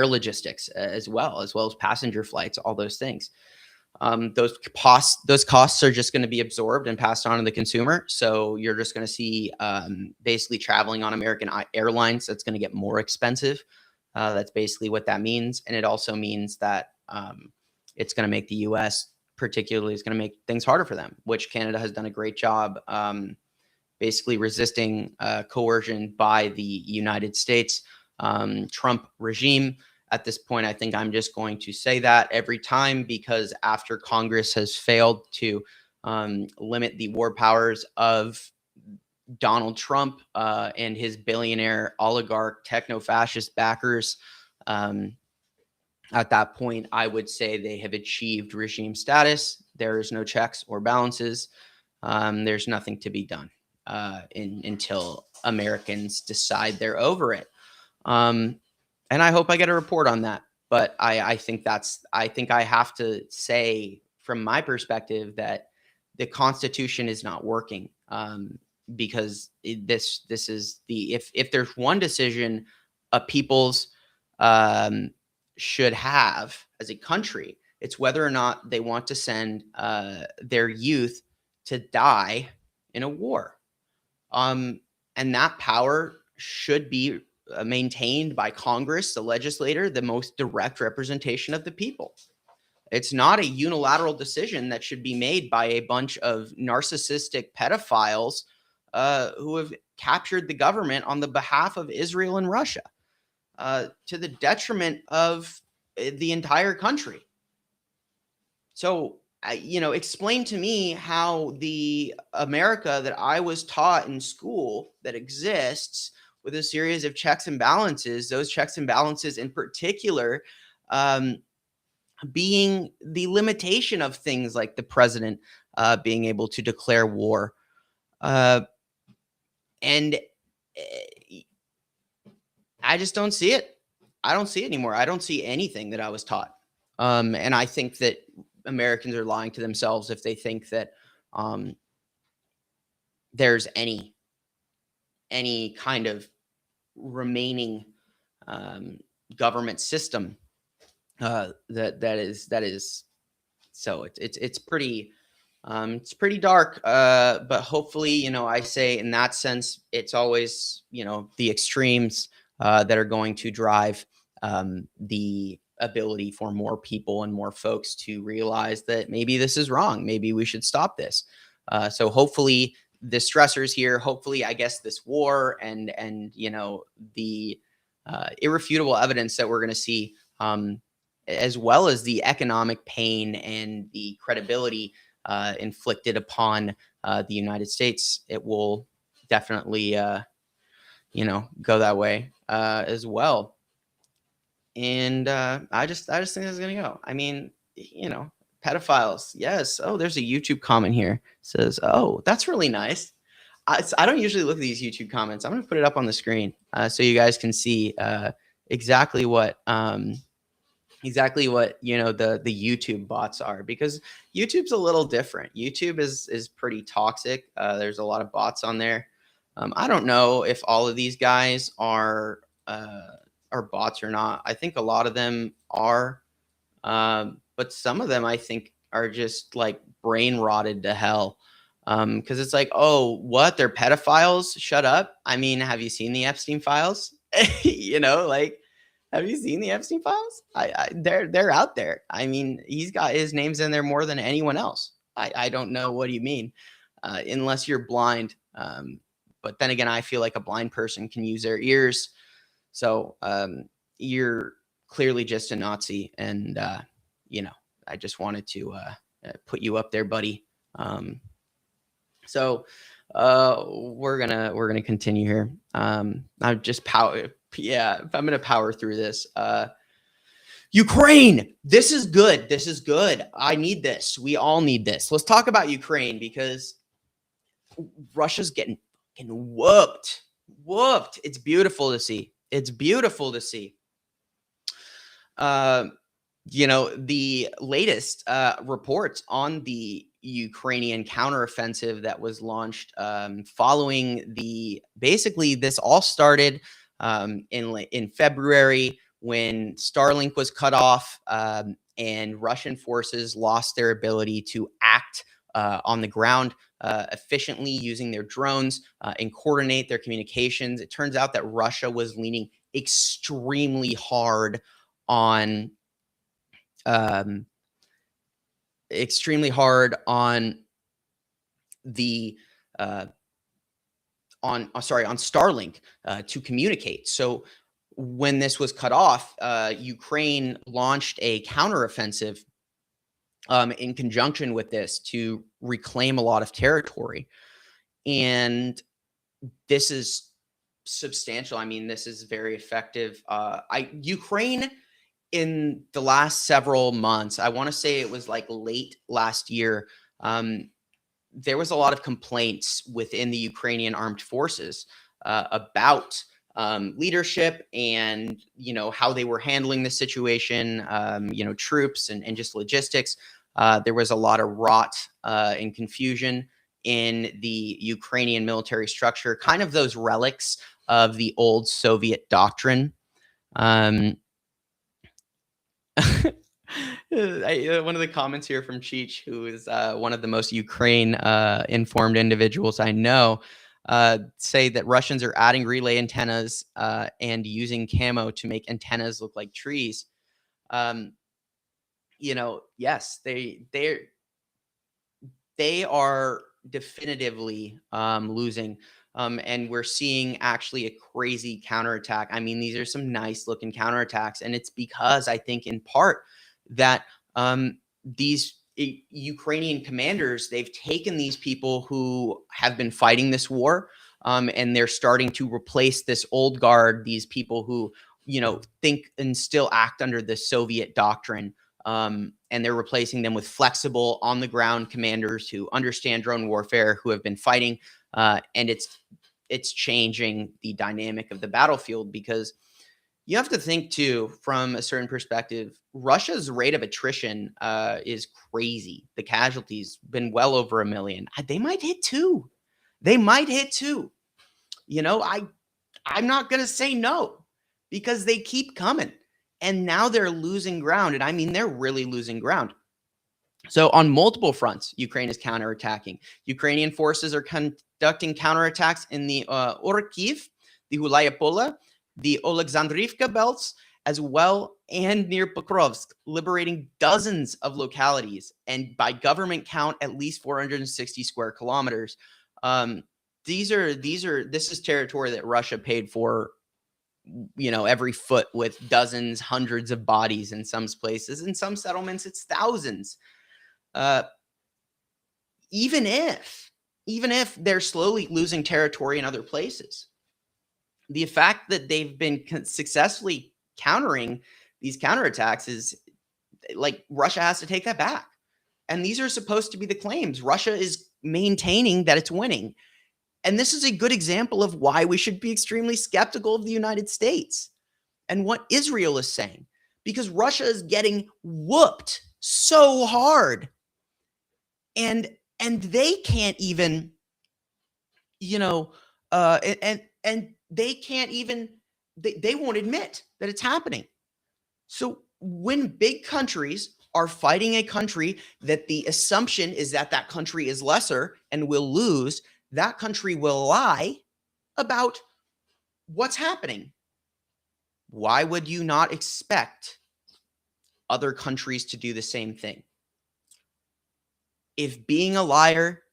logistics as well as passenger flights, all those things. Those costs are just going to be absorbed and passed on to the consumer. So you're just going to see basically traveling on American Airlines, that's going to get more expensive. That's basically what that means. And it also means that it's going to make the U.S. particularly, is going to make things harder for them, which Canada has done a great job basically resisting coercion by the United States Trump regime. At this point, I think I'm just going to say that every time, because after Congress has failed to limit the war powers of Donald Trump and his billionaire oligarch techno-fascist backers, at that point, I would say they have achieved regime status. There is no checks or balances. There's nothing to be done until Americans decide they're over it. And I hope I get a report on that. But I think I have to say, from my perspective, that the Constitution is not working, because this is if there's one decision a people's should have as a country, it's whether or not they want to send their youth to die in a war. And that power should be maintained by Congress, the legislator, the most direct representation of the people. It's not a unilateral decision that should be made by a bunch of narcissistic pedophiles who have captured the government on the behalf of Israel and Russia, to the detriment of the entire country. So, explain to me how the America that I was taught in school that exists with a series of checks and balances, those checks and balances in particular, being the limitation of things like the president being able to declare war. And I just don't see it. I don't see it anymore. I don't see anything that I was taught. And I think that Americans are lying to themselves if they think that there's any kind of remaining government system that is so it's pretty dark, but hopefully, I say in that sense, it's always, the extremes that are going to drive the ability for more people and more folks to realize that maybe this is wrong. Maybe we should stop this. So hopefully the stressors here, hopefully, I guess, this war and the irrefutable evidence that we're going to see, as well as the economic pain and the credibility inflicted upon the United States, it will definitely, go that way as well. And I just think this is gonna go. I mean, pedophiles. Yes. Oh, there's a YouTube comment here. It says, "Oh, that's really nice." I don't usually look at these YouTube comments. I'm gonna put it up on the screen so you guys can see exactly what the YouTube bots are, because YouTube's a little different. YouTube is pretty toxic. There's a lot of bots on there. I don't know if all of these guys are bots or not. I think a lot of them are, but some of them I think are just like brain rotted to hell. Because it's like, oh, what? They're pedophiles? Shut up. I mean, have you seen the Epstein files? Have you seen the Epstein files? They're out there. I mean, he's got his names in there more than anyone else. I don't know what you mean, unless you're blind. But then again, I feel like a blind person can use their ears. So you're clearly just a Nazi, and I just wanted to put you up there, buddy. So we're gonna continue here. I'm just power. Yeah, I'm gonna power through this. Ukraine. This is good. This is good. I need this. We all need this. Let's talk about Ukraine, because Russia's getting whooped. Whooped. It's beautiful to see. It's beautiful to see. The latest reports on the Ukrainian counteroffensive that was launched following basically this all started in February, when Starlink was cut off, and Russian forces lost their ability to act on the ground efficiently using their drones and coordinate their communications. It turns out that Russia was leaning extremely hard on the on Starlink to communicate. So when this was cut off, Ukraine launched a counteroffensive in conjunction with this to reclaim a lot of territory. And this is substantial. I mean, this is very effective. Ukraine, in the last several months, I want to say it was like late last year, there was a lot of complaints within the Ukrainian armed forces about leadership and, how they were handling the situation, troops and just logistics. There was a lot of rot and confusion in the Ukrainian military structure, kind of those relics of the old Soviet doctrine. One of the comments here from Cheech, who is one of the most Ukraine informed individuals I know, say that Russians are adding relay antennas and using camo to make antennas look like trees. Yes, they are definitively losing. And we're seeing actually a crazy counterattack. I mean, these are some nice looking counterattacks. And it's because I think in part that these Ukrainian commanders, they've taken these people who have been fighting this war, and they're starting to replace this old guard, these people who, think and still act under the Soviet doctrine. And they're replacing them with flexible on the ground commanders who understand drone warfare, who have been fighting. And it's changing the dynamic of the battlefield, because you have to think too, from a certain perspective, Russia's rate of attrition is crazy. The casualties been well over 1 million. They might hit 2. I'm not going to say no, because they keep coming, and now they're losing ground. And I mean, they're really losing ground. So on multiple fronts, Ukraine is counterattacking. Ukrainian forces are conducting counterattacks in the Orkiv, the Hulayapolya, the Oleksandrivka belts, as well, and near Pokrovsk, liberating dozens of localities, and by government count, at least 460 square kilometers. This is territory that Russia paid for, every foot, with dozens, hundreds of bodies in some places. In some settlements, it's thousands. Even if they're slowly losing territory in other places, the fact that they've been successfully countering these counterattacks is like Russia has to take that back. And these are supposed to be the claims. Russia is maintaining that it's winning. And this is a good example of why we should be extremely skeptical of the United States and what Israel is saying, because Russia is getting whooped so hard. And they can't even, and they can't even, they won't admit that it's happening. So when big countries are fighting a country that the assumption is that that country is lesser and will lose, that country will lie about what's happening. why would you not expect other countries to do the same thing? If being a liar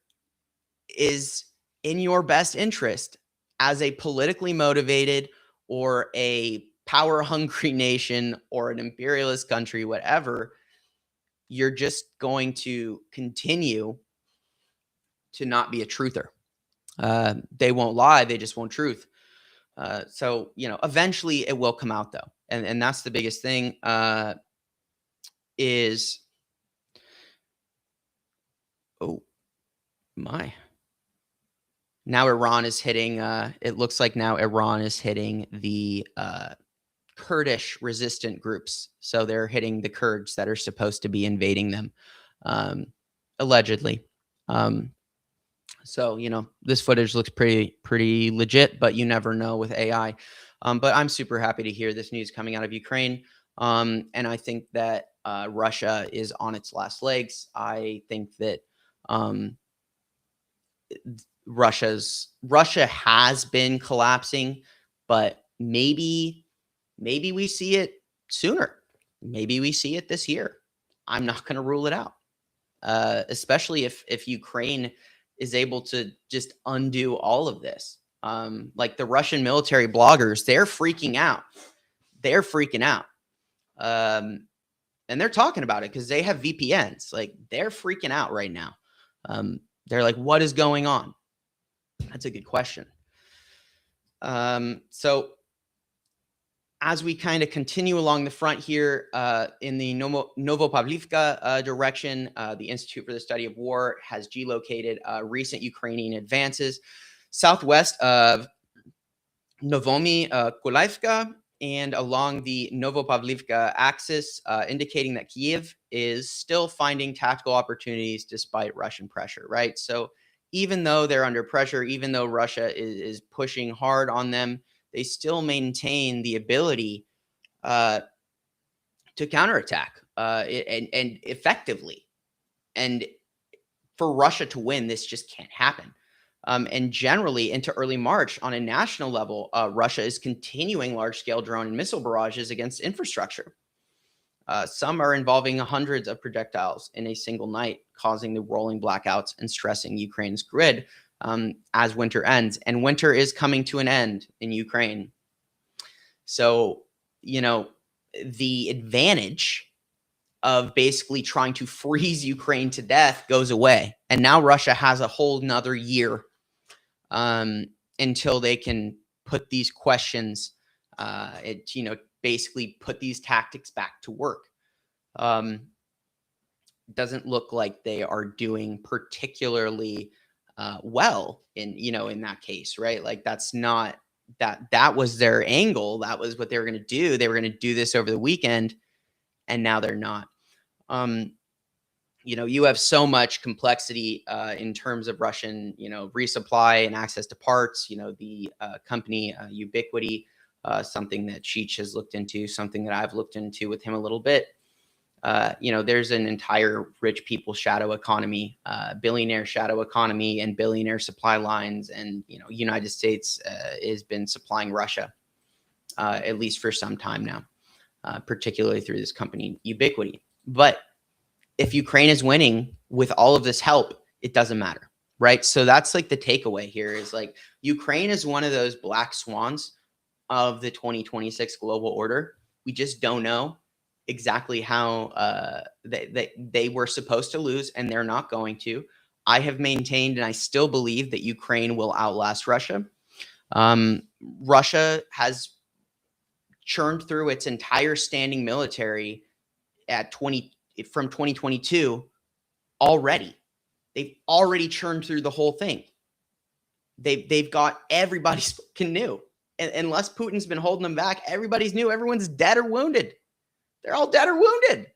is in your best interest as a politically motivated or a power hungry nation or an imperialist country, whatever, you're just going to continue to not be a truther. They won't lie, they just won't truth. So, eventually it will come out though. And that's the biggest thing is, oh my. Now Iran is hitting, it looks like now Iran is hitting the Kurdish resistant groups. So they're hitting the Kurds that are supposed to be invading them, allegedly. So, this footage looks pretty legit, but you never know with AI. But I'm super happy to hear this news coming out of Ukraine. And I think that Russia is on its last legs. I think that Russia has been collapsing, but maybe we see it sooner. Maybe we see it this year. I'm not going to rule it out, especially if Ukraine is able to just undo all of this. Like the Russian military bloggers, they're freaking out. And they're talking about it because they have VPNs. Like they're freaking out right now. They're like, what is going on? That's a good question. So as we kind of continue along the front here in the Novopavlivka direction, the Institute for the Study of War has geolocated recent Ukrainian advances southwest of Novomy Kulaivka and along the Novopavlivka axis, indicating that Kyiv is still finding tactical opportunities despite Russian pressure, right? So even though they're under pressure, even though Russia is pushing hard on them, they still maintain the ability to counterattack and effectively. And for Russia to win, this just can't happen. And generally into early March on a national level, Russia is continuing large-scale drone and missile barrages against infrastructure. Some are involving hundreds of projectiles in a single night, causing the rolling blackouts and stressing Ukraine's grid as winter ends. And winter is coming to an end in Ukraine. So, the advantage of basically trying to freeze Ukraine to death goes away. And now Russia has a whole nother year until they can put these questions, basically put these tactics back to work. Doesn't look like they are doing particularly well in that case, right? Like that's not that was their angle. That was what they were going to do. They were going to do this over the weekend, and now they're not. You have so much complexity in terms of Russian, resupply and access to parts. The company Ubiquity, something that Cheech has looked into, something that I've looked into with him a little bit. There's an entire rich people shadow economy, billionaire shadow economy, and billionaire supply lines. And United States has been supplying Russia at least for some time now, particularly through this company Ubiquity. But if Ukraine is winning with all of this help, it doesn't matter, right? So that's like the takeaway here is like Ukraine is one of those black swans of the 2026 global order. We just don't know exactly how they were supposed to lose, and they're not going to. I have maintained, and I still believe that Ukraine will outlast Russia. Russia has churned through its entire standing military from 2022 already. They've already churned through the whole thing. They've got everybody's fucking new. And unless Putin's been holding them back, everybody's new. Everyone's dead or wounded. They're all dead or wounded.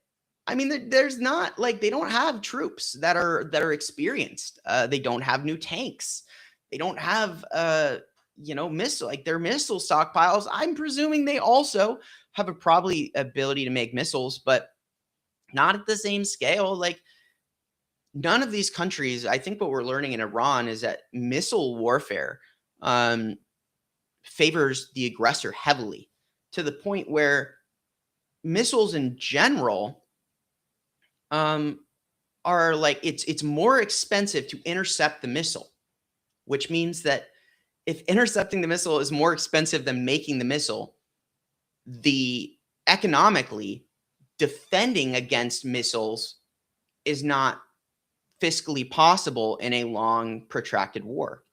I mean, there's not like they don't have troops that are experienced. They don't have new tanks. They don't have missile, like their missile stockpiles. I'm presuming they also have a probably ability to make missiles, but not at the same scale. Like none of these countries, I think what we're learning in Iran is that missile warfare favors the aggressor heavily to the point where missiles in general are like it's more expensive to intercept the missile, which means that if intercepting the missile is more expensive than making the missile, the economically defending against missiles is not fiscally possible in a long protracted war,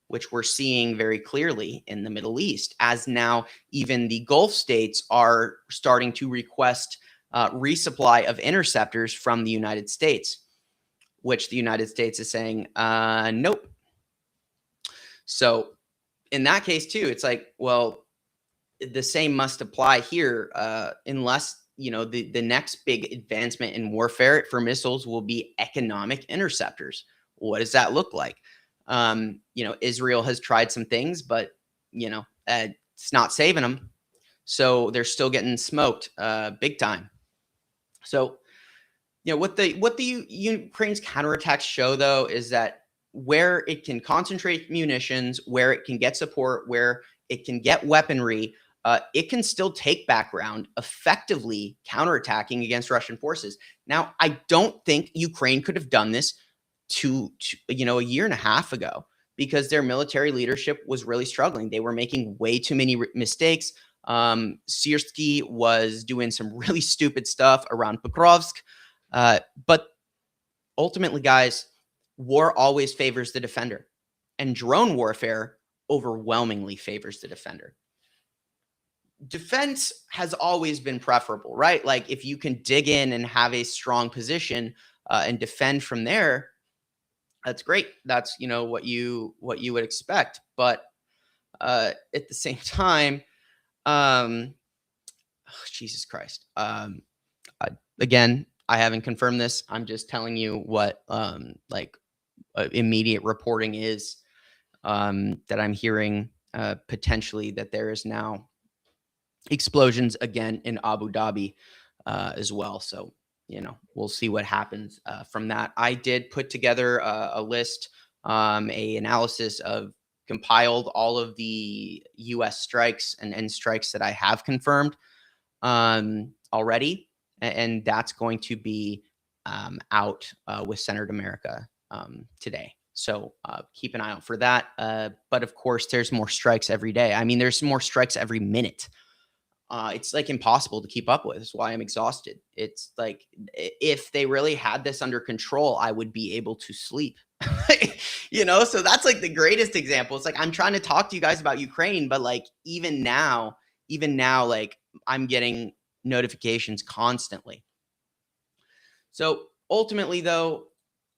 which we're seeing very clearly in the Middle East, as now even the Gulf states are starting to request resupply of interceptors from the United States, which the United States is saying, nope. So in that case too, it's like, well, the same must apply here, unless the next big advancement in warfare for missiles will be economic interceptors. What does that look like? Israel has tried some things, but it's not saving them. So they're still getting smoked big time. So what the Ukraine's counterattacks show, though, is that where it can concentrate munitions, where it can get support, where it can get weaponry, it can still take back ground, effectively counterattacking against Russian forces. Now, I don't think Ukraine could have done this a year and a half ago, because their military leadership was really struggling. They were making way too many mistakes. Syrskyi was doing some really stupid stuff around Pokrovsk. But ultimately, guys, war always favors the defender, and drone warfare overwhelmingly favors the defender. Defense has always been preferable, right? Like if you can dig in and have a strong position and defend from there, that's great. That's what you would expect. But at the same time, Jesus Christ. Again, I haven't confirmed this. I'm just telling you what immediate reporting is, that I'm hearing potentially that there is now explosions again in Abu Dhabi as well. So, we'll see what happens from that. I did put together a list, a analysis of compiled all of the U.S. strikes and strikes that I have confirmed already. And that's going to be out with Senator America today. So keep an eye out for that. But of course, there's more strikes every day. I mean, there's more strikes every minute. It's like impossible to keep up with. That's why I'm exhausted. It's like if they really had this under control, I would be able to sleep. So that's like the greatest example. It's like I'm trying to talk to you guys about Ukraine, but like even now, like I'm getting notifications constantly. So ultimately, though,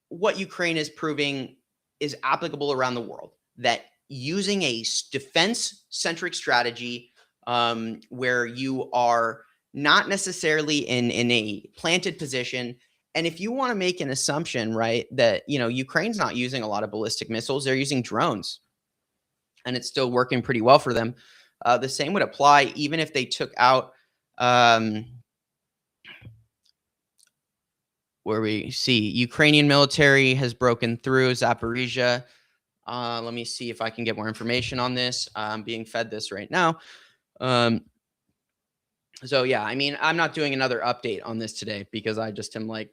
what Ukraine is proving is applicable around the world, that using a defense-centric strategy, where you are not necessarily in a planted position. And if you want to make an assumption, right, that, Ukraine's not using a lot of ballistic missiles, they're using drones, and it's still working pretty well for them. The same would apply even if they took out, where we see Ukrainian military has broken through Zaporizhia. Let me see if I can get more information on this. I'm being fed this right now. So yeah, I mean, I'm not doing another update on this today because I just am like,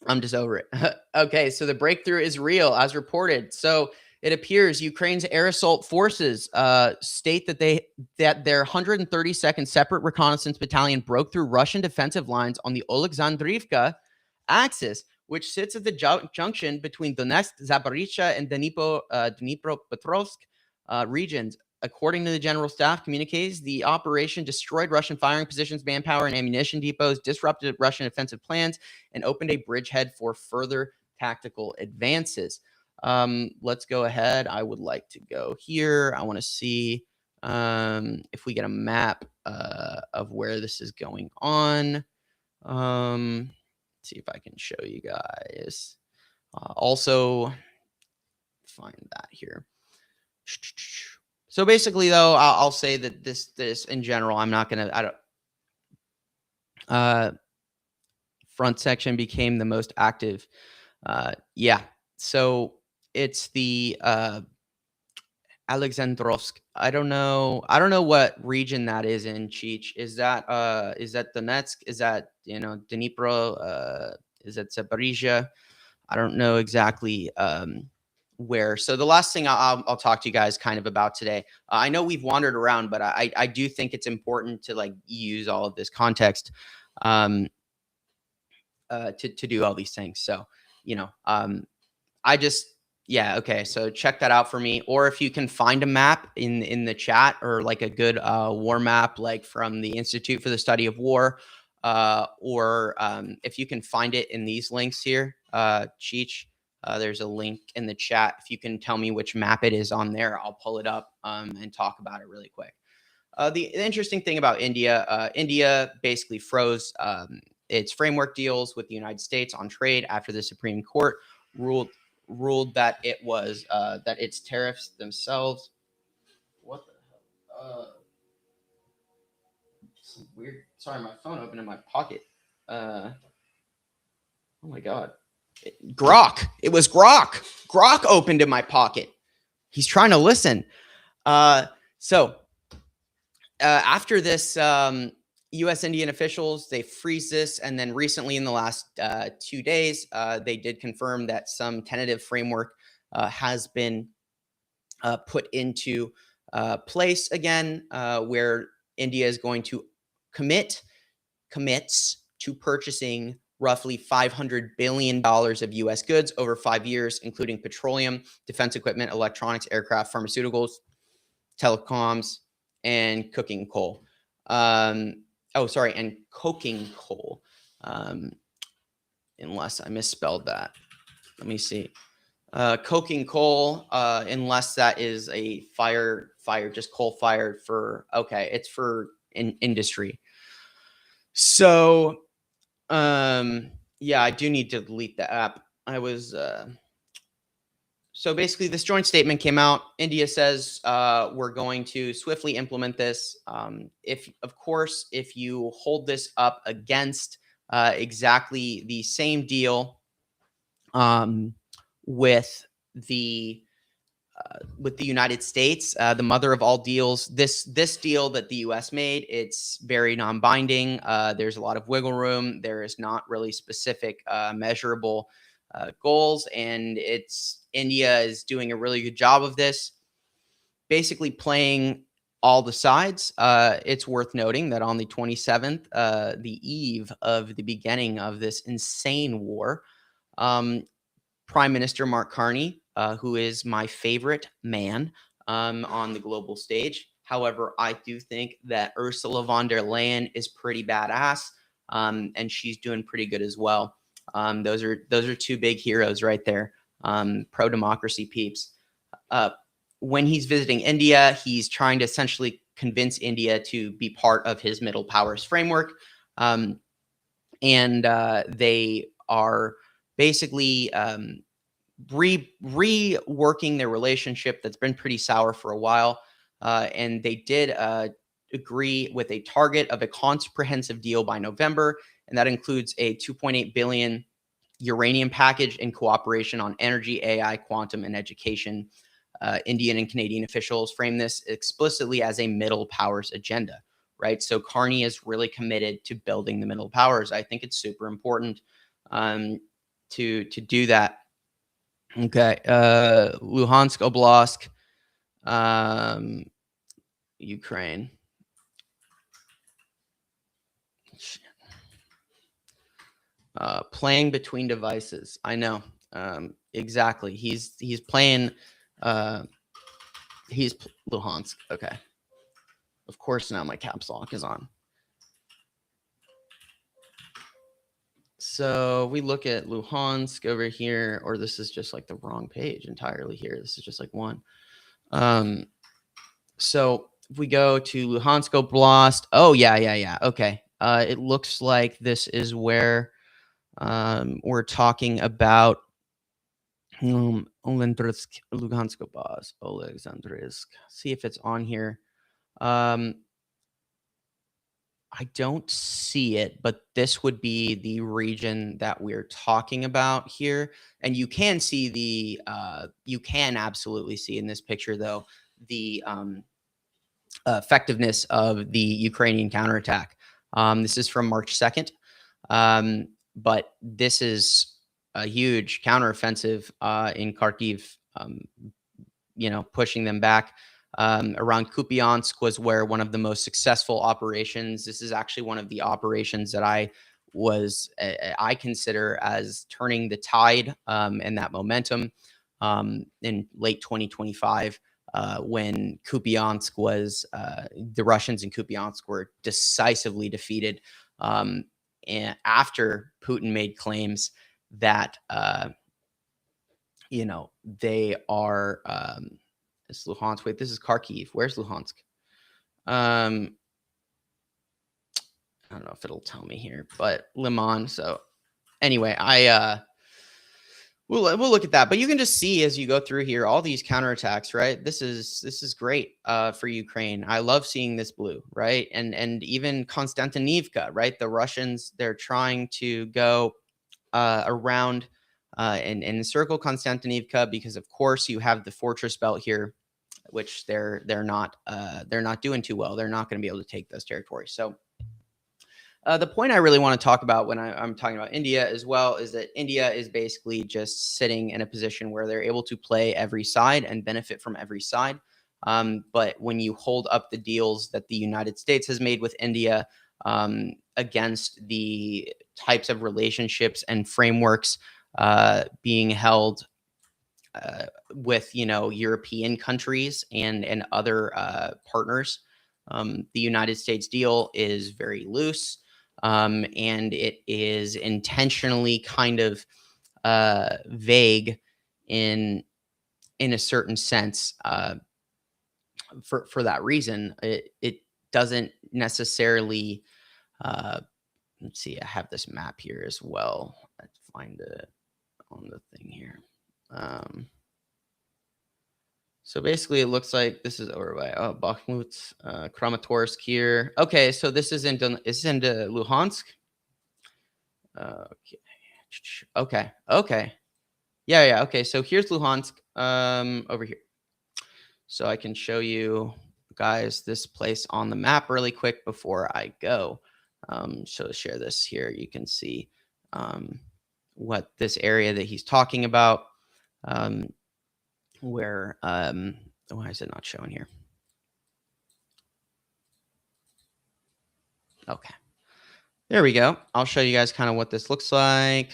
I'm just over it. Okay, so the breakthrough is real as reported. So it appears Ukraine's air assault forces state that their 132nd Separate Reconnaissance Battalion broke through Russian defensive lines on the Alexandrivka axis, which sits at the junction between Donetsk, Zaporizhia, and Dnipropetrovsk regions. According to the General Staff communiques, the operation destroyed Russian firing positions, manpower, and ammunition depots, disrupted Russian offensive plans, and opened a bridgehead for further tactical advances. Let's go ahead. I would like to go here. I want to see if we get a map of where this is going on. Let's see if I can show you guys. Also, find that here. So basically, though, I'll say that this in general, I'm not going to. Front section became the most active. Yeah. So it's the Alexandrovsk. I don't know. I don't know what region that is in Cheech. Is that Donetsk? Is that, Dnipro? Is it Zaporizhia? I don't know exactly where. So the last thing I'll talk to you guys kind of about today. I know we've wandered around, but I do think it's important to like use all of this context um, to do all these things. So I just, yeah, okay. So check that out for me. Or if you can find a map in the chat, or like a good war map, like from the Institute for the Study of War, or if you can find it in these links here, Cheech, there's a link in the chat. If you can tell me which map it is on there, I'll pull it up and talk about it really quick. The interesting thing about India basically froze its framework deals with the United States on trade after the Supreme Court ruled that it was that its tariffs themselves. What the hell? Some weird. Sorry, my phone opened in my pocket. Oh my god, Grok! It was Grok. Grok opened in my pocket. He's trying to listen. So after this, U.S. Indian officials, they freeze this, and then recently, in the last 2 days, they did confirm that some tentative framework has been put into place again, where India is going to commits to purchasing roughly $500 billion of U.S. goods over 5 years, including petroleum, defense equipment, electronics, aircraft, pharmaceuticals, telecoms, and cooking coal. And coking coal. Unless I misspelled that. Let me see. Coking coal, unless that is a fire, just coal fired for, okay, it's for industry. So, yeah, I do need to delete the app. So basically, this joint statement came out. India says we're going to swiftly implement this. If you hold this up against exactly the same deal with the United States, the mother of all deals, this deal that the U.S. made, it's very non-binding. There's a lot of wiggle room. There is not really specific measurable goals, and India is doing a really good job of this, basically playing all the sides. It's worth noting that on the 27th, the eve of the beginning of this insane war, Prime Minister Mark Carney, who is my favorite man on the global stage. However, I do think that Ursula von der Leyen is pretty badass, and she's doing pretty good as well. Those are two big heroes right there, pro-democracy peeps. When he's visiting India, he's trying to essentially convince India to be part of his middle powers framework, and they are basically reworking their relationship that's been pretty sour for a while. And they did agree with a target of a comprehensive deal by November, and that includes a $2.8 billion uranium package in cooperation on energy, AI, quantum, and education. Indian and Canadian officials frame this explicitly as a middle powers agenda, right? So Carney is really committed to building the middle powers. I think it's super important to do that. Okay, Luhansk Oblast, Ukraine. Playing between devices. I know, exactly. He's playing. He's Luhansk. Okay. Of course, now my caps lock is on. So we look at Luhansk over here, or this is just like the wrong page entirely here. This is just like one. So if we go to Luhansk Oblast, oh yeah. Okay. It looks like this is where we're talking about Luhansk Oblast, Alexandrisk. See if it's on here. I don't see it, but this would be the region that we're talking about here. And you can see you can absolutely see in this picture, though, the effectiveness of the Ukrainian counterattack. This is from March 2nd. But this is a huge counteroffensive in Kharkiv, pushing them back. Around Kupiansk was where one of the most successful operations. This is actually one of the operations that I consider as turning the tide and that momentum in late 2025. When Kupiansk was, the Russians in Kupiansk were decisively defeated. And after Putin made claims that, they are, it's Luhansk. Wait, this is Kharkiv. Where's Luhansk? I don't know if it'll tell me here, but Liman. So anyway, we'll look at that, but you can just see as you go through here, all these counterattacks, right? This is great for Ukraine. I love seeing this blue, right? And even Konstantinivka, right? The Russians, they're trying to go around and encircle Konstantinivka because, of course, you have the fortress belt here, which they're not doing too well. They're not going to be able to take those territories. So the point I really want to talk about when I'm talking about India as well is that India is basically just sitting in a position where they're able to play every side and benefit from every side. But when you hold up the deals that the United States has made with India against the types of relationships and frameworks being held with, European countries and other partners, the United States deal is very loose. And it is intentionally kind of vague in a certain sense for that reason. It doesn't necessarily. Let's see. I have this map here as well. Let's find it on the thing here. So basically, it looks like this is over by Bakhmut, Kramatorsk here. Okay, so this is into Luhansk. Okay. Yeah. Okay, so here's Luhansk over here. So I can show you guys this place on the map really quick before I go. So share this here. You can see what this area that he's talking about. Where why is it not showing here? Okay, there we go. I'll show you guys kind of what this looks like,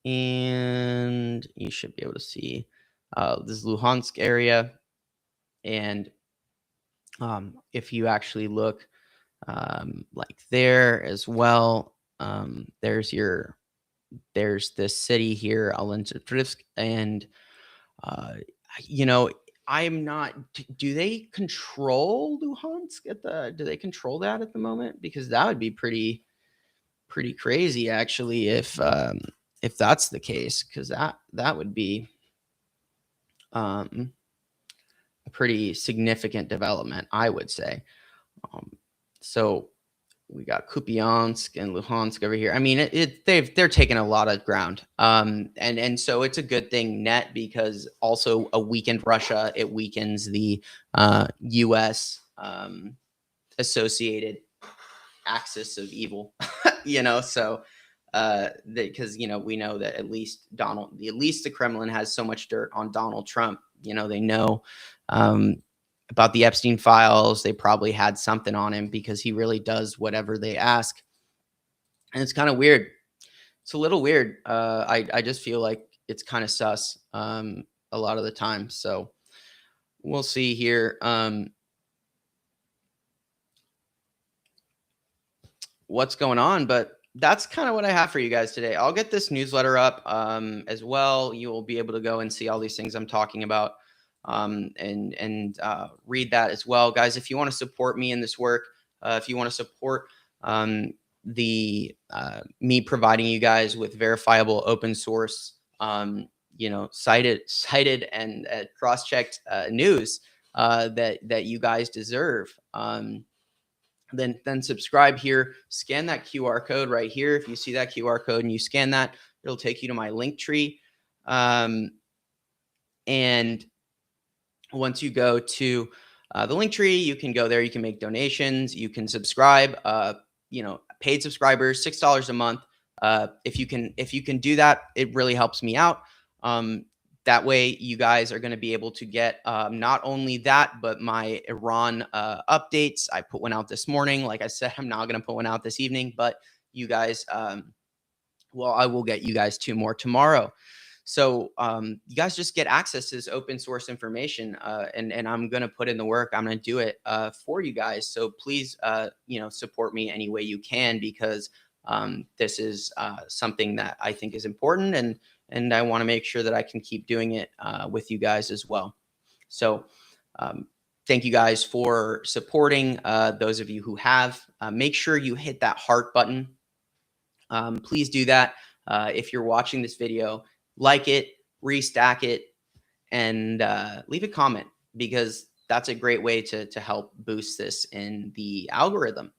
and you should be able to see this Luhansk area. And if you actually look like there as well, there's this city here, Alentsevsk, and I'm not. Do they control Luhansk do they control that at the moment? Because that would be pretty crazy, actually, if that's the case, because that would be a pretty significant development, I would say. So we got Kupiansk and Luhansk over here. I mean, they're taking a lot of ground, and so it's a good thing net, because also a weakened Russia, it weakens the U.S. Associated axis of evil, So because we know that at least the Kremlin has so much dirt on Donald Trump. They know about the Epstein files. They probably had something on him because he really does whatever they ask. And it's kind of weird. It's a little weird. I just feel like it's kind of sus a lot of the time. So we'll see here. What's going on, but that's kind of what I have for you guys today. I'll get this newsletter up as well. You will be able to go and see all these things I'm talking about. And read that as well, guys. If you want to support me in this work, if you want to support me providing you guys with verifiable open source, cited and cross-checked news that you guys deserve, then subscribe here. Scan that QR code right here. If you see that QR code and you scan that, it'll take you to my link tree. And once you go to the link tree, you can go there. You can make donations. You can subscribe. Paid subscribers, $6 a month. If you can do that, it really helps me out. That way, you guys are going to be able to get not only that, but my Iran updates. I put one out this morning. Like I said, I'm not going to put one out this evening, but you guys, I will get you guys 2 more tomorrow. So you guys just get access to this open source information, and I'm going to put in the work. I'm going to do it for you guys. So please, support me any way you can, because this is something that I think is important, and I want to make sure that I can keep doing it with you guys as well. So thank you guys for supporting. Those of you who have, make sure you hit that heart button. Please do that. If you're watching this video, like it, restack it, and leave a comment, because that's a great way to help boost this in the algorithm.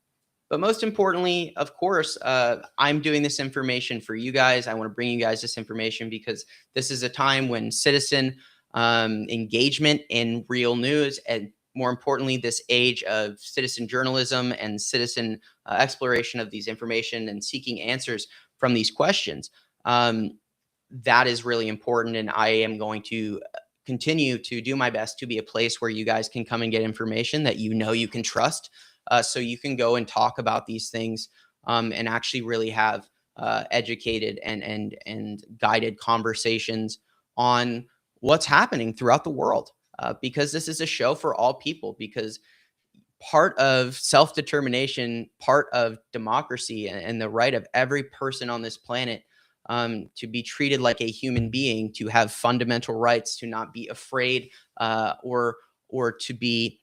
But most importantly, of course, I'm doing this information for you guys. I want to bring you guys this information because this is a time when citizen engagement in real news, and more importantly, this age of citizen journalism and citizen exploration of these information and seeking answers from these questions. That is really important, and I am going to continue to do my best to be a place where you guys can come and get information that you can trust, so you can go and talk about these things and actually really have educated and guided conversations on what's happening throughout the world, because this is a show for all people, because part of self-determination, part of democracy, and the right of every person on this planet to be treated like a human being, to have fundamental rights, to not be afraid or to be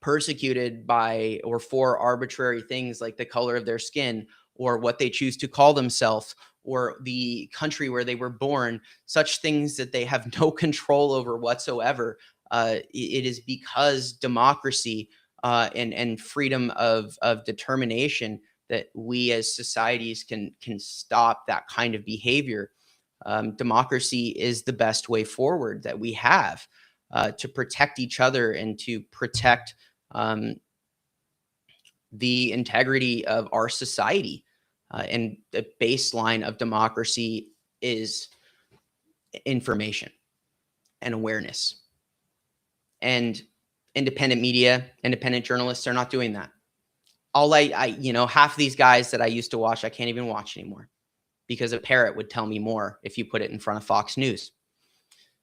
persecuted by or for arbitrary things like the color of their skin, or what they choose to call themselves, or the country where they were born, such things that they have no control over whatsoever. It is because democracy and freedom of determination that we as societies can stop that kind of behavior. Democracy is the best way forward that we have to protect each other and to protect the integrity of our society. And the baseline of democracy is information and awareness. And independent media, independent journalists are not doing that. Half of these guys that I used to watch, I can't even watch anymore, because a parrot would tell me more if you put it in front of Fox News.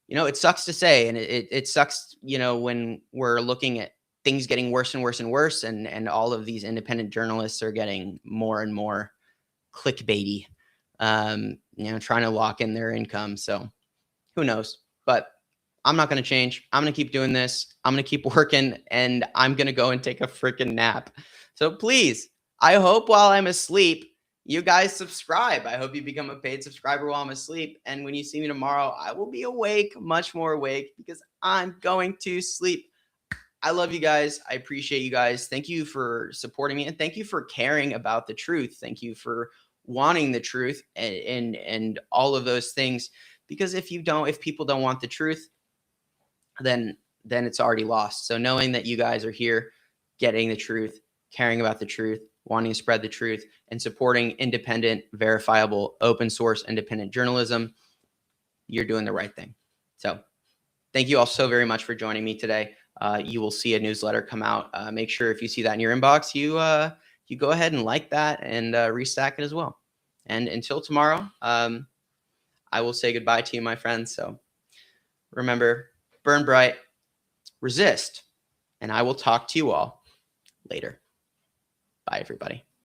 It sucks to say, and it sucks, when we're looking at things getting worse and worse and worse, and all of these independent journalists are getting more and more clickbaity, trying to lock in their income. So who knows? But I'm not going to change. I'm going to keep doing this. I'm going to keep working, and I'm going to go and take a freaking nap. So please, I hope while I'm asleep, you guys subscribe. I hope you become a paid subscriber while I'm asleep. And when you see me tomorrow, I will be awake, much more awake, because I'm going to sleep. I love you guys. I appreciate you guys. Thank you for supporting me, and thank you for caring about the truth. Thank you for wanting the truth and all of those things. Because if people don't want the truth, then it's already lost. So knowing that you guys are here, getting the truth, caring about the truth, wanting to spread the truth, and supporting independent, verifiable, open source, independent journalism, you're doing the right thing. So thank you all so very much for joining me today. You will see a newsletter come out. Make sure if you see that in your inbox, you go ahead and like that and restack it as well. And until tomorrow, I will say goodbye to you, my friends. So remember, burn bright, resist, and I will talk to you all later. Bye, everybody.